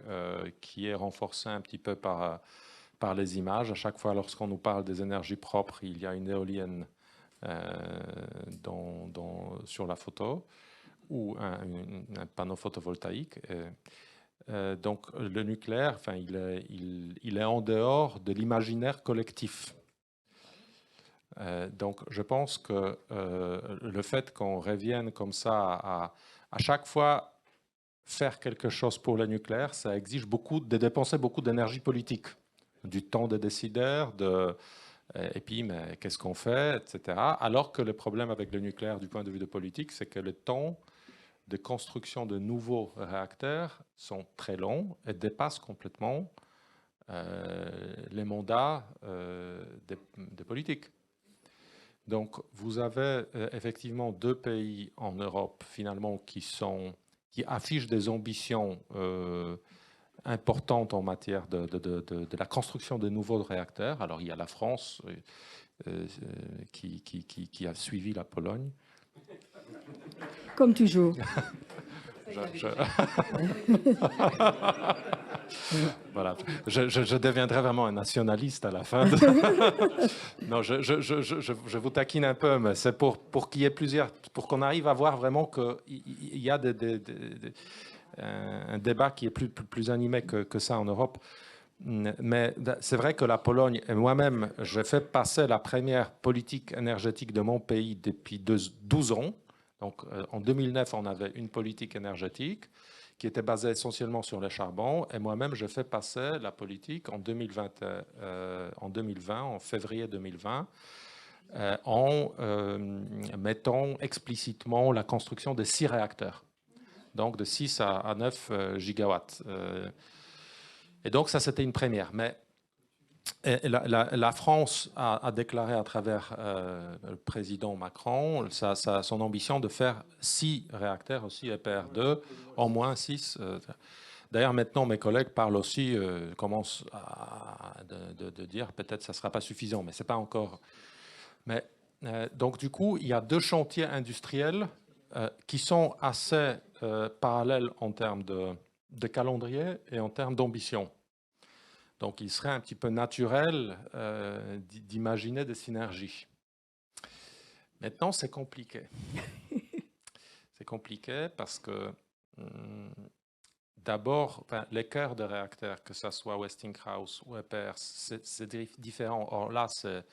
S3: qui est renforcé un petit peu par les images. À chaque fois, lorsqu'on nous parle des énergies propres, il y a une éolienne sur la photo ou un panneau photovoltaïque. Donc le nucléaire, il est en dehors de l'imaginaire collectif. Donc je pense que le fait qu'on revienne comme ça à chaque fois faire quelque chose pour le nucléaire, ça exige de dépenser beaucoup d'énergie politique, du temps des décideurs, et puis mais qu'est-ce qu'on fait, etc. Alors que le problème avec le nucléaire du point de vue de politique, c'est que le temps de construction de nouveaux réacteurs sont très longs et dépassent complètement les mandats des politiques. Donc, vous avez effectivement 2 pays en Europe, finalement, qui affichent des ambitions importantes en matière de la construction de nouveaux réacteurs. Alors, il y a la France qui a suivi la Pologne.
S1: Comme toujours.
S3: Voilà. Je deviendrai vraiment un nationaliste à la fin. Non, je vous taquine un peu, mais c'est pour qu'il y ait pour qu'on arrive à voir vraiment qu'il y a un débat qui est plus animé que ça en Europe. Mais c'est vrai que la Pologne, et moi-même, j'ai fait passer la première politique énergétique de mon pays depuis 12 ans. Donc, en 2009, on avait une politique énergétique qui était basée essentiellement sur le charbon. Et moi-même, je fais passer la politique en 2020, en février 2020, en mettant explicitement la construction de 6 réacteurs, donc de 6 à 9 gigawatts. Et donc, ça, c'était une première. Mais la France a déclaré à travers le président Macron son ambition de faire 6 réacteurs aussi EPR2, au moins 6. D'ailleurs, maintenant, mes collègues parlent aussi, commencent de dire peut-être que ça ne sera pas suffisant, mais ce n'est pas encore. Mais, donc, du coup, il y a 2 chantiers industriels qui sont assez parallèles en termes de calendrier et en termes d'ambition. Donc, il serait un petit peu naturel d'imaginer des synergies. Maintenant, c'est compliqué. C'est compliqué parce que d'abord, les cœurs de réacteurs, que ce soit Westinghouse ou EPR, c'est différent. Or là, c'est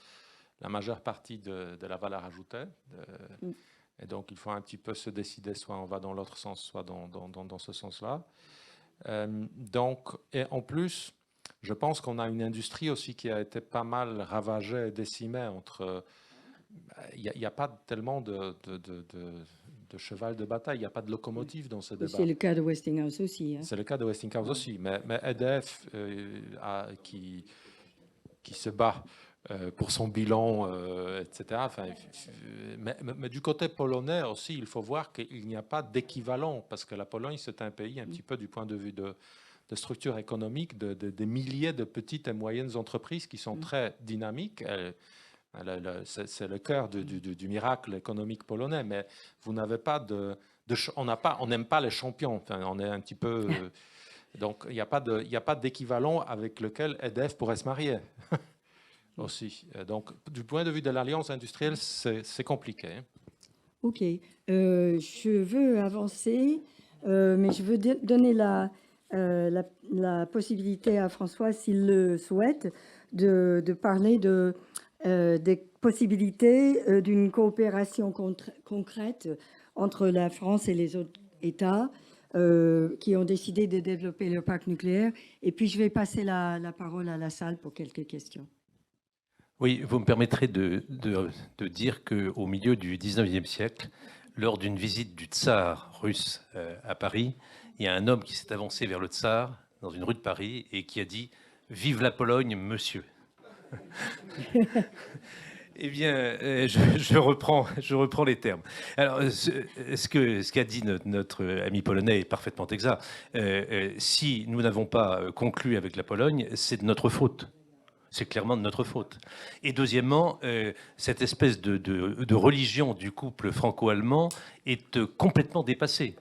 S3: la majeure partie de la valeur ajoutée. Et donc, il faut un petit peu se décider, soit on va dans l'autre sens, soit dans ce sens-là. Donc, et en plus, je pense qu'on a une industrie aussi qui a été pas mal ravagée et décimée entre... Il n'y a pas tellement de cheval de bataille, il n'y a pas de locomotive dans ce débat.
S1: C'est le cas de Westinghouse aussi. Hein.
S3: C'est le cas de Westinghouse aussi, mais EDF qui se bat pour son bilan, etc. Enfin, mais du côté polonais aussi, il faut voir qu'il n'y a pas d'équivalent, parce que la Pologne, c'est un pays un petit peu du point de vue de structure économique, des milliers de petites et moyennes entreprises qui sont très dynamiques. C'est le cœur du miracle économique polonais, mais vous n'avez pas on n'aime pas les champions. Enfin, on est un petit peu... donc, il n'y a pas d'équivalent avec lequel EDF pourrait se marier. Aussi. Donc, du point de vue de l'alliance industrielle, c'est compliqué.
S1: OK. Je veux avancer, mais je veux donner la possibilité à François, s'il le souhaite, de parler des possibilités d'une coopération concrète entre la France et les autres États qui ont décidé de développer le parc nucléaire. Et puis, je vais passer la parole à la salle pour quelques questions.
S2: Oui, vous me permettrez de dire qu'au milieu du 19e siècle, lors d'une visite du tsar russe à Paris, il y a un homme qui s'est avancé vers le tsar dans une rue de Paris et qui a dit « Vive la Pologne, monsieur !» Eh bien, je reprends les termes. Alors, ce qu'a dit notre ami polonais est parfaitement exact. Si nous n'avons pas conclu avec la Pologne, c'est de notre faute. C'est clairement de notre faute. Et deuxièmement, cette espèce de religion du couple franco-allemand est complètement dépassée.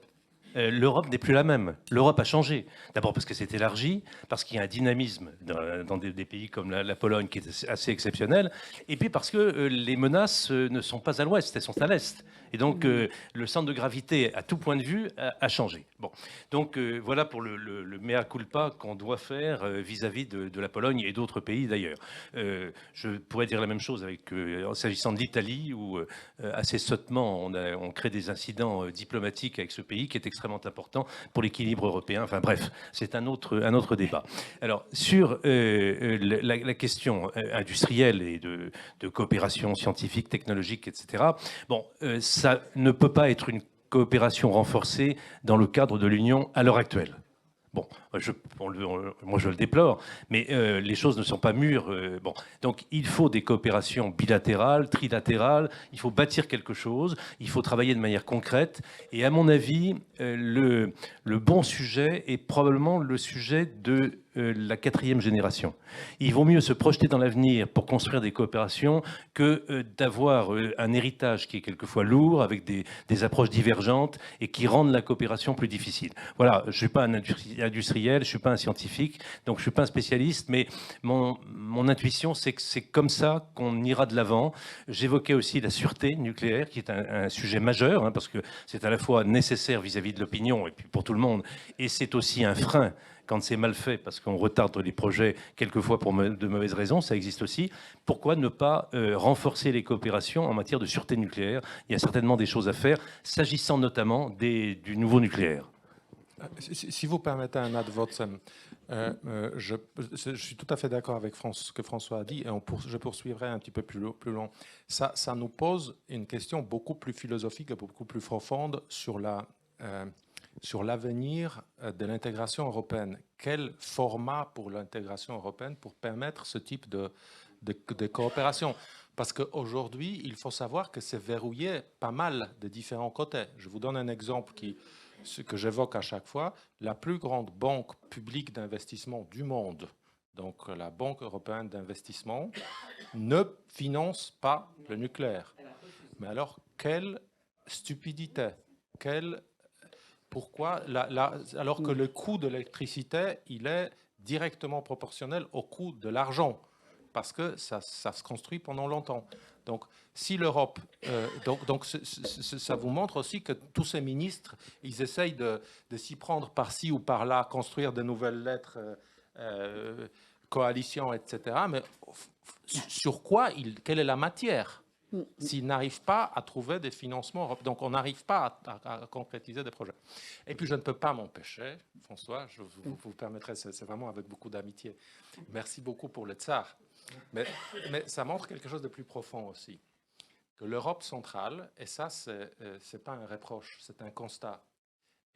S2: L'Europe n'est plus la même. L'Europe a changé. D'abord parce que c'est élargi, parce qu'il y a un dynamisme dans des pays comme la Pologne qui est assez exceptionnel, et puis parce que les menaces ne sont pas à l'ouest, elles sont à l'est. Et donc, le centre de gravité, à tout point de vue, a changé. Bon. Donc, voilà pour le mea culpa qu'on doit faire vis-à-vis de la Pologne et d'autres pays d'ailleurs. Je pourrais dire la même chose s'agissant de l'Italie, où assez sottement, on crée des incidents diplomatiques avec ce pays qui est extrêmement important pour l'équilibre européen. Enfin bref, c'est un autre débat. Alors, sur la question industrielle et de coopération scientifique, technologique, etc., bon, ça ne peut pas être une coopération renforcée dans le cadre de l'Union à l'heure actuelle. Bon, moi je le déplore, mais les choses ne sont pas mûres. Bon, donc il faut des coopérations bilatérales, trilatérales, il faut bâtir quelque chose, il faut travailler de manière concrète. Et à mon avis, le bon sujet est probablement le sujet de la 4e génération. Il vaut mieux se projeter dans l'avenir pour construire des coopérations que d'avoir un héritage qui est quelquefois lourd, avec des approches divergentes et qui rendent la coopération plus difficile. Voilà, je ne suis pas un industriel, je ne suis pas un scientifique, donc je ne suis pas un spécialiste, mais mon intuition, c'est que c'est comme ça qu'on ira de l'avant. J'évoquais aussi la sûreté nucléaire, qui est un sujet majeur, hein, parce que c'est à la fois nécessaire vis-à-vis de l'opinion et puis pour tout le monde, et c'est aussi un frein quand c'est mal fait, parce qu'on retarde les projets quelquefois pour de mauvaises raisons, ça existe aussi. Pourquoi ne pas renforcer les coopérations en matière de sûreté nucléaire? Il y a certainement des choses à faire, s'agissant notamment du nouveau nucléaire.
S3: Si vous permettez un ad vocem, je suis tout à fait d'accord avec ce que François a dit, et je poursuivrai un petit peu plus long. Ça nous pose une question beaucoup plus philosophique et beaucoup plus profonde sur l'avenir de l'intégration européenne. Quel format pour l'intégration européenne pour permettre ce type de coopération? Parce qu'aujourd'hui, il faut savoir que c'est verrouillé pas mal de différents côtés. Je vous donne un exemple ce que j'évoque à chaque fois. La plus grande banque publique d'investissement du monde, donc la Banque européenne d'investissement, ne finance pas le nucléaire. Mais alors, quelle stupidité! Pourquoi alors que le coût de l'électricité, il est directement proportionnel au coût de l'argent, parce que ça se construit pendant longtemps. Donc, si l'Europe... ça vous montre aussi que tous ces ministres, ils essayent de s'y prendre par-ci ou par-là, construire de nouvelles lettres, coalition, etc. Mais sur quoi quelle est la matière s'ils n'arrivent pas à trouver des financements? Donc, on n'arrive pas à concrétiser des projets. Et puis, je ne peux pas m'empêcher, François, je vous permettrai, c'est vraiment avec beaucoup d'amitié. Merci beaucoup pour le tsar. Mais ça montre quelque chose de plus profond aussi. Que l'Europe centrale, et ça, c'est pas un reproche, c'est un constat,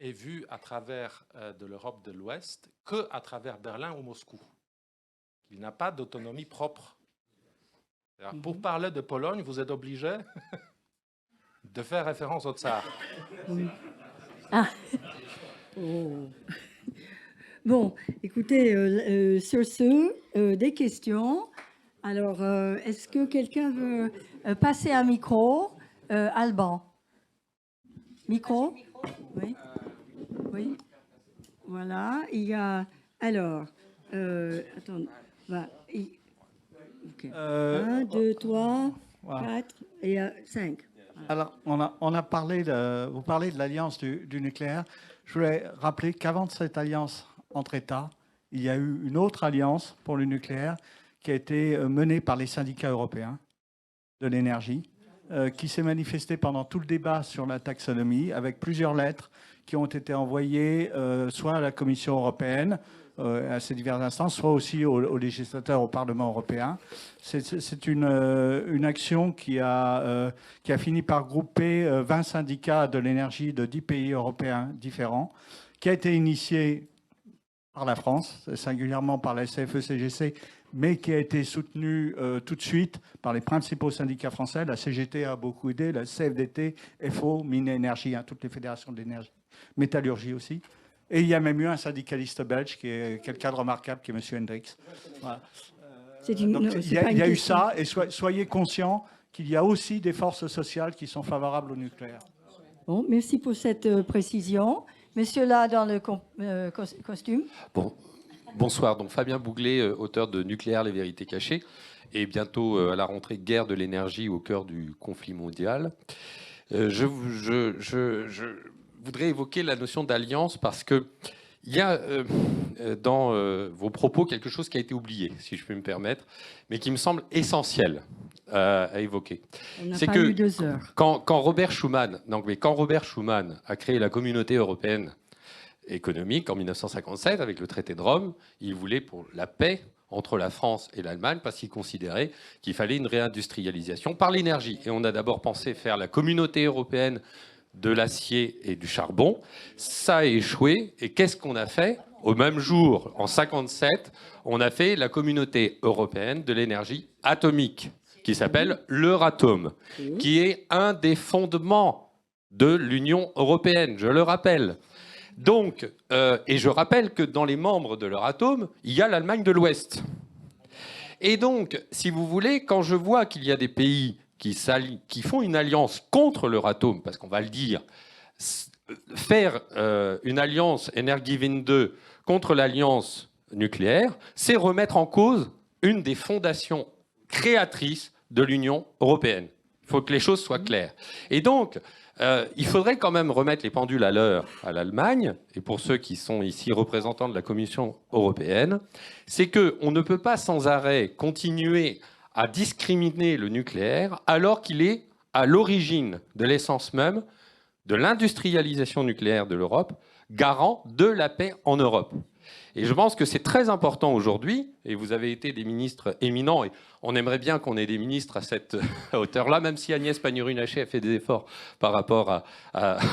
S3: est vue à travers de l'Europe de l'Ouest qu'à travers Berlin ou Moscou. Il n'a pas d'autonomie propre. Alors, pour parler de Pologne, vous êtes obligé de faire référence au tsar.
S1: Ah. Oh. Bon, écoutez, sur ce, des questions. Alors, est-ce que quelqu'un veut passer un micro? Alban. Micro? Oui. Oui. Voilà. Il y a... Alors, attends. Okay. 1, 2, 3, 4 et 5.
S5: Alors, on a parlé vous parlez de l'alliance du nucléaire. Je voulais rappeler qu'avant cette alliance entre États, il y a eu une autre alliance pour le nucléaire qui a été menée par les syndicats européens de l'énergie, qui s'est manifestée pendant tout le débat sur la taxonomie, avec plusieurs lettres qui ont été envoyées soit à la Commission européenne, à ces diverses instances, soit aussi aux législateurs, au Parlement européen. C'est une action qui a fini par grouper 20 syndicats de l'énergie de 10 pays européens différents, qui a été initiée par la France, singulièrement par la CFE-CGC, mais qui a été soutenue tout de suite par les principaux syndicats français. La CGT a beaucoup aidé, la CFDT, FO, Mines et Énergie, toutes les fédérations d'énergie, métallurgie aussi. Et il y a même eu un syndicaliste belge qui est quelqu'un de remarquable, qui est M. Hendricks. Voilà. Donc, il y a eu ça, et soyez conscients qu'il y a aussi des forces sociales qui sont favorables au nucléaire.
S1: Bon, merci pour cette précision. Monsieur là, dans le costume.
S6: Bon, bonsoir, donc Fabien Bouglet, auteur de Nucléaire, les vérités cachées, et bientôt à la rentrée Guerre de l'énergie au cœur du conflit mondial. Je voudrais évoquer la notion d'alliance parce qu'il y a dans vos propos quelque chose qui a été oublié, si je peux me permettre, mais qui me semble essentiel à évoquer.
S1: C'est que eu 2 heures.
S6: Quand Robert Schuman a créé la communauté européenne économique en 1957 avec le traité de Rome, il voulait pour la paix entre la France et l'Allemagne parce qu'il considérait qu'il fallait une réindustrialisation par l'énergie. Et on a d'abord pensé faire la communauté européenne de l'acier et du charbon. Ça a échoué. Et qu'est-ce qu'on a fait? Au même jour, en 1957, on a fait la communauté européenne de l'énergie atomique, qui s'appelle l'Euratom, qui est un des fondements de l'Union européenne, je le rappelle. Donc, et je rappelle que dans les membres de l'Euratom, il y a l'Allemagne de l'Ouest. Et donc, si vous voulez, quand je vois qu'il y a des pays qui font une alliance contre l'Euratom, parce qu'on va le dire, faire une alliance Energiewende 2 contre l'alliance nucléaire, c'est remettre en cause une des fondations créatrices de l'Union européenne. Il faut que les choses soient claires. Et donc, il faudrait quand même remettre les pendules à l'heure à l'Allemagne, et pour ceux qui sont ici représentants de la Commission européenne, c'est qu'on ne peut pas sans arrêt continuer à discriminer le nucléaire alors qu'il est à l'origine de l'essence même de l'industrialisation nucléaire de l'Europe, garant de la paix en Europe. Et je pense que c'est très important aujourd'hui, et vous avez été des ministres éminents, et on aimerait bien qu'on ait des ministres à cette hauteur-là, même si Agnès Pannier-Runacher a fait des efforts par rapport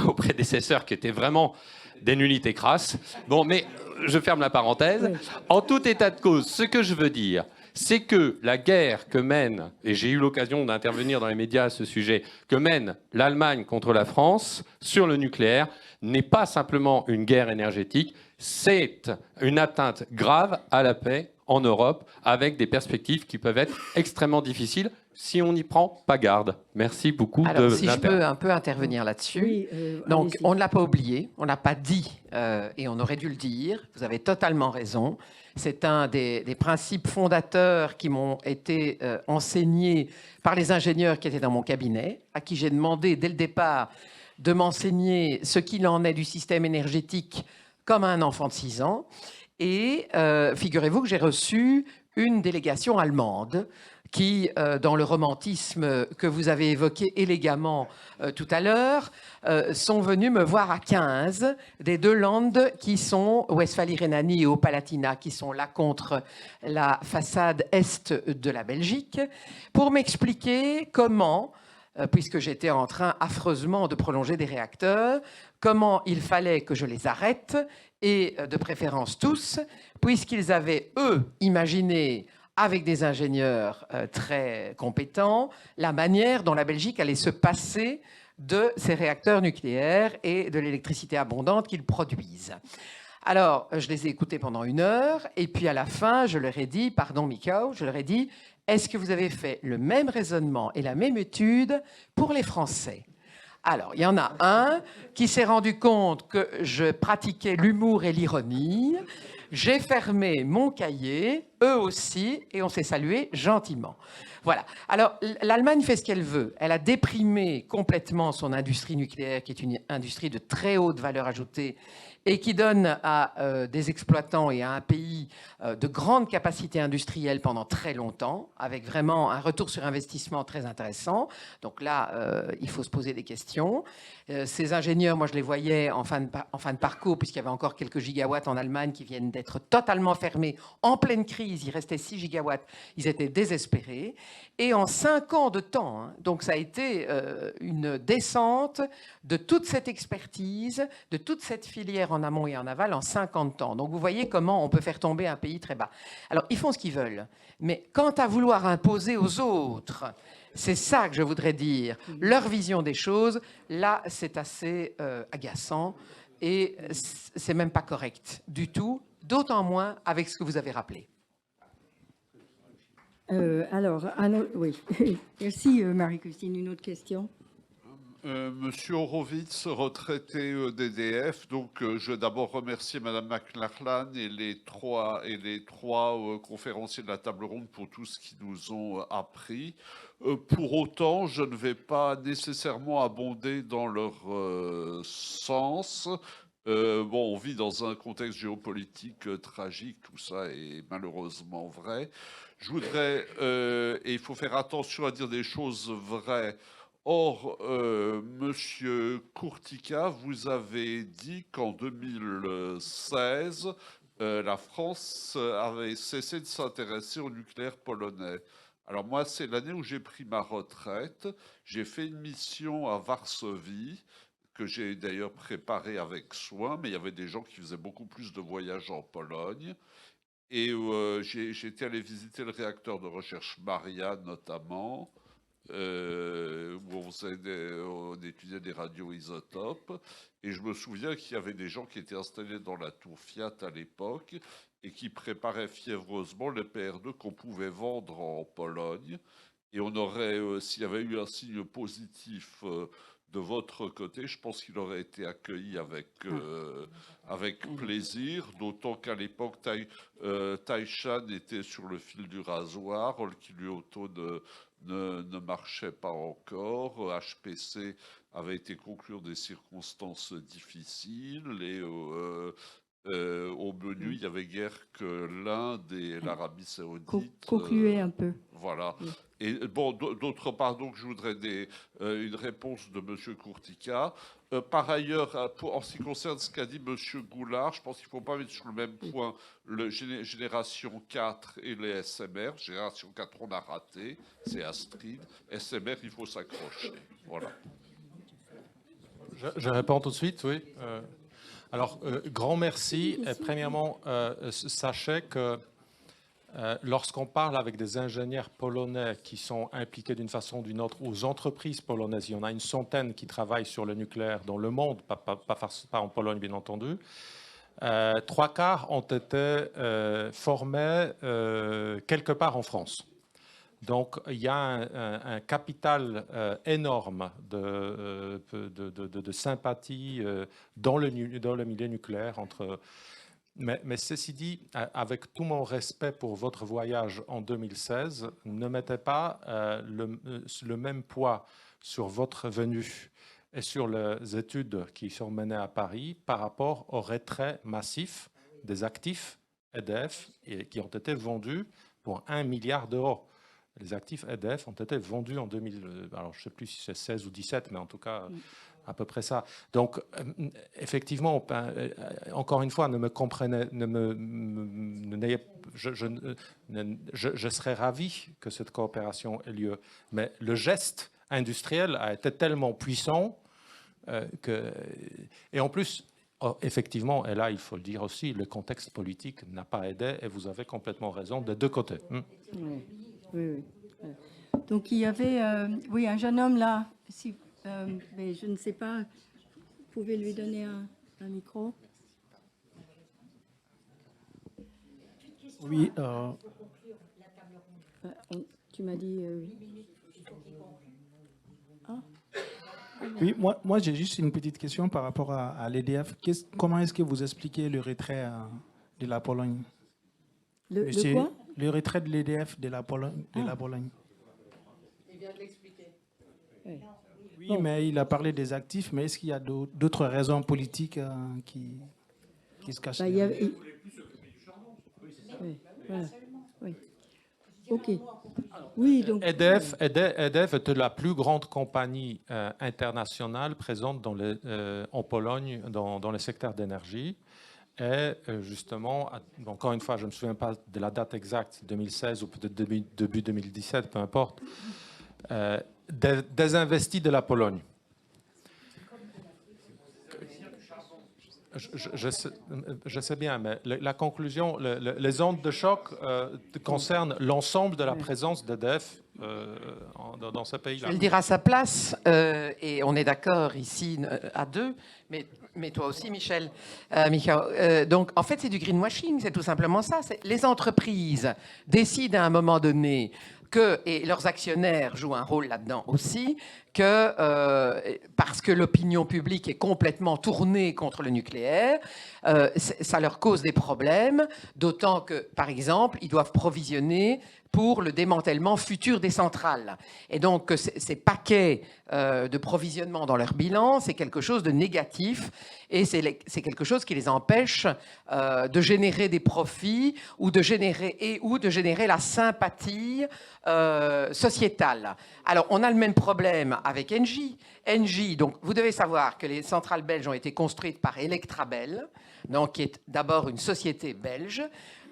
S6: aux prédécesseurs qui étaient vraiment des nullités crasses. Bon, mais je ferme la parenthèse. En tout état de cause, ce que je veux dire, c'est que la guerre que mène, et j'ai eu l'occasion d'intervenir dans les médias à ce sujet, que mène l'Allemagne contre la France sur le nucléaire, n'est pas simplement une guerre énergétique, c'est une atteinte grave à la paix en Europe, avec des perspectives qui peuvent être extrêmement difficiles si on n'y prend pas garde. Merci beaucoup.
S4: Alors, si je peux un peu intervenir là-dessus.
S1: Oui,
S4: Donc,
S1: allez-y.
S4: on ne l'a pas oublié, on n'a pas dit, et on aurait dû le dire. Vous avez totalement raison. C'est un des principes fondateurs qui m'ont été enseignés par les ingénieurs qui étaient dans mon cabinet, à qui j'ai demandé dès le départ de m'enseigner ce qu'il en est du système énergétique comme un enfant de 6 ans. Et figurez-vous que j'ai reçu une délégation allemande qui, dans le romantisme que vous avez évoqué élégamment tout à l'heure, sont venus me voir à 15 des 2 Landes qui sont Westphalie-Rhénanie et Haut-Palatinat, qui sont là contre la façade est de la Belgique, pour m'expliquer comment, puisque j'étais en train affreusement de prolonger des réacteurs, comment il fallait que je les arrête, et de préférence tous, puisqu'ils avaient, eux, imaginé avec des ingénieurs très compétents, la manière dont la Belgique allait se passer de ces réacteurs nucléaires et de l'électricité abondante qu'ils produisent. Alors, je les ai écoutés pendant 1 heure, et puis à la fin, je leur ai dit, pardon Mikao, je leur ai dit, est-ce que vous avez fait le même raisonnement et la même étude pour les Français ? Alors, il y en a un qui s'est rendu compte que je pratiquais l'humour et l'ironie. J'ai fermé mon cahier, eux aussi, et on s'est salué gentiment. Voilà. Alors, l'Allemagne fait ce qu'elle veut. Elle a déprimé complètement son industrie nucléaire, qui est une industrie de très haute valeur ajoutée et qui donne à des exploitants et à un pays de grandes capacités industrielles pendant très longtemps, avec vraiment un retour sur investissement très intéressant. Donc là, il faut se poser des questions. Ces ingénieurs, moi je les voyais en fin de parcours, puisqu'il y avait encore quelques gigawatts en Allemagne qui viennent d'être totalement fermés en pleine crise. Il restait 6 gigawatts. Ils étaient désespérés. Et en 5 ans de temps, hein, donc ça a été une descente de toute cette expertise, de toute cette filière en amont et en aval en 50 ans. Donc vous voyez comment on peut faire tomber un pays très bas. Alors ils font ce qu'ils veulent, mais quant à vouloir imposer aux autres, c'est ça que je voudrais dire, leur vision des choses, là c'est assez agaçant et c'est même pas correct du tout, d'autant moins avec ce que vous avez rappelé.
S1: Alors, oui. Merci Marie-Christine. Une autre question?
S7: Monsieur Horowitz, retraité d'EDF, donc je veux d'abord remercier Madame McLachlan et les trois conférenciers de la table ronde pour tout ce qu'ils nous ont appris. Pour autant, je ne vais pas nécessairement abonder dans leur sens. On vit dans un contexte géopolitique tragique, tout ça est malheureusement vrai. Je voudrais, et il faut faire attention à dire des choses vraies. Or, Monsieur Kurtyka, vous avez dit qu'en 2016, la France avait cessé de s'intéresser au nucléaire polonais. Alors moi, c'est l'année où j'ai pris ma retraite. J'ai fait une mission à Varsovie, que j'ai d'ailleurs préparée avec soin, mais il y avait des gens qui faisaient beaucoup plus de voyages en Pologne. Et j'étais allé visiter le réacteur de recherche Marianne notamment, où on étudiait des radioisotopes. Et je me souviens qu'il y avait des gens qui étaient installés dans la tour Fiat à l'époque et qui préparaient fiévreusement les PR2 qu'on pouvait vendre en Pologne. Et on aurait, s'il y avait eu un signe positif de votre côté, je pense qu'il aurait été accueilli avec plaisir, d'autant qu'à l'époque, Taishan était sur le fil du rasoir, Olkiluoto ne marchait pas encore, HPC avait été conclure des circonstances difficiles et au menu, il n'y avait guère que l'Inde et l'Arabie Saoudite.
S1: Concluez un peu.
S7: Voilà. Et bon, d'autre part, donc, je voudrais une réponse de M. Kurtyka. Par ailleurs, en ce qui concerne ce qu'a dit M. Goulard, je pense qu'il ne faut pas mettre sur le même point le Génération 4 et les SMR. Génération 4, on a raté, c'est Astrid. SMR, il faut s'accrocher. Voilà.
S3: Je réponds tout de suite, oui. Alors, grand merci. Premièrement, sachez que lorsqu'on parle avec des ingénieurs polonais qui sont impliqués d'une façon ou d'une autre aux entreprises polonaises, il y en a une centaine qui travaillent sur le nucléaire dans le monde, pas en Pologne bien entendu. 3/4 ont été formés quelque part en France. Donc, il y a un capital énorme de sympathie dans le milieu nucléaire. Mais ceci dit, avec tout mon respect pour votre voyage en 2016, ne mettez pas le même poids sur votre venue et sur les études qui sont menées à Paris par rapport au retrait massif des actifs EDF qui ont été vendus pour 1 milliard d'euros. Les actifs EDF ont été vendus en 2000, alors je ne sais plus si c'est 16 ou 17, mais en tout cas à peu près ça. Donc effectivement, encore une fois, ne me comprenez, je serais ravi que cette coopération ait lieu, mais le geste industriel a été tellement puissant que, et en plus, effectivement, et là il faut le dire aussi, le contexte politique n'a pas aidé, et vous avez complètement raison des deux côtés.
S1: Oui, oui. Donc il y avait oui, un jeune homme là, si, mais je ne sais pas, vous pouvez lui donner un micro?
S8: Oui.
S1: Tu m'as dit
S8: Oui, moi j'ai juste une petite question par rapport à l'EDF. Comment est-ce que vous expliquez le retrait de la Pologne?
S1: Le quoi?
S8: Le retrait de l'EDF de la Pologne.
S4: Il vient de l'expliquer.
S8: Oui, bon. Mais il a parlé des actifs, mais est-ce qu'il y a d'autres raisons politiques qui se cachent derrière?
S1: Oui, voilà. Oui. OK. Oui, donc
S3: EDF était la plus grande compagnie internationale présente en Pologne dans le secteur d'énergie. Et justement, encore une fois, je ne me souviens pas de la date exacte, 2016 ou peut-être début 2017, peu importe, désinvesti de la Pologne. Je sais bien, mais la conclusion, les ondes de choc concernent l'ensemble de la présence d'EDF dans ce pays-là.
S4: Je vais le dire à sa place, et on est d'accord ici à deux, mais toi aussi, Michel. Donc, en fait, c'est du greenwashing, c'est tout simplement ça. Les entreprises décident à un moment donné et leurs actionnaires jouent un rôle là-dedans aussi, parce que l'opinion publique est complètement tournée contre le nucléaire, ça leur cause des problèmes, d'autant que, par exemple, ils doivent provisionner pour le démantèlement futur des centrales. Et donc, ces paquets de provisionnement dans leur bilan, c'est quelque chose de négatif et c'est quelque chose qui les empêche de générer des profits ou de générer la sympathie sociétale. Alors, on a le même problème avec Engie. Engie, donc, vous devez savoir que les centrales belges ont été construites par Electrabel, donc, qui est d'abord une société belge,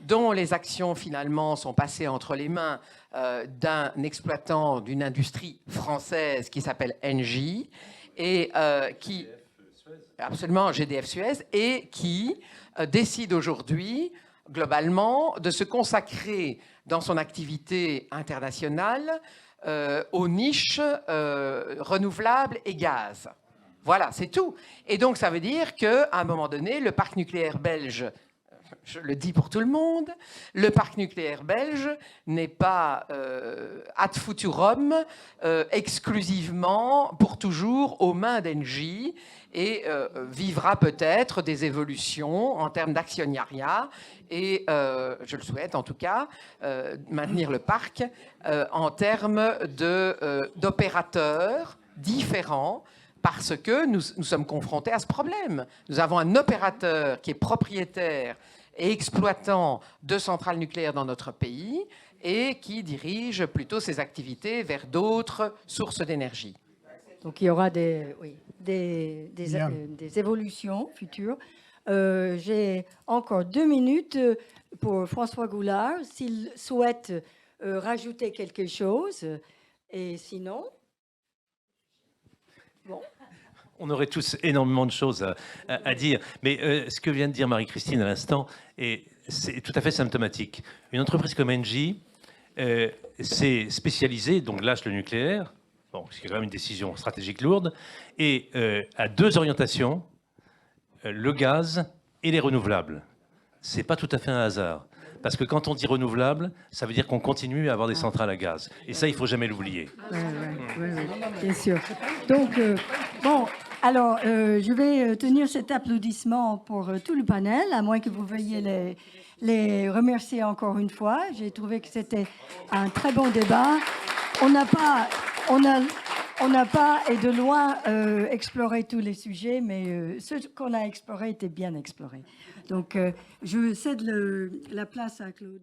S4: dont les actions finalement sont passées entre les mains d'un exploitant d'une industrie française qui s'appelle Engie et qui absolument GDF Suez et qui décide aujourd'hui globalement de se consacrer dans son activité internationale aux niches renouvelables et gaz. Voilà, c'est tout. Et donc ça veut dire qu'à un moment donné, le parc nucléaire belge, je le dis pour tout le monde, le parc nucléaire belge n'est pas ad futurum, exclusivement, pour toujours, aux mains d'Engie et vivra peut-être des évolutions en termes d'actionnariat et, je le souhaite en tout cas, maintenir le parc en termes d'opérateurs différents, parce que nous sommes confrontés à ce problème. Nous avons un opérateur qui est propriétaire et exploitant de centrales nucléaires dans notre pays et qui dirige plutôt ses activités vers d'autres sources d'énergie.
S1: Donc il y aura des évolutions futures. J'ai encore 2 minutes pour François Goulard, s'il souhaite rajouter quelque chose. Et sinon... Bon.
S2: On aurait tous énormément de choses à dire. Mais ce que vient de dire Marie-Christine à l'instant, c'est tout à fait symptomatique. Une entreprise comme Engie s'est spécialisée, donc lâche le nucléaire, bon, ce qui est quand même une décision stratégique lourde, et a 2 orientations, le gaz et les renouvelables. Ce n'est pas tout à fait un hasard. Parce que quand on dit renouvelable, ça veut dire qu'on continue à avoir des centrales à gaz. Et ça, il ne faut jamais l'oublier.
S1: Oui, bien sûr. Donc, bon, alors, je vais tenir cet applaudissement pour tout le panel, à moins que vous veuillez les remercier encore une fois. J'ai trouvé que c'était un très bon débat. On n'a pas, et de loin, exploré tous les sujets, mais ce qu'on a exploré était bien exploré. Donc, je cède la place à Claude.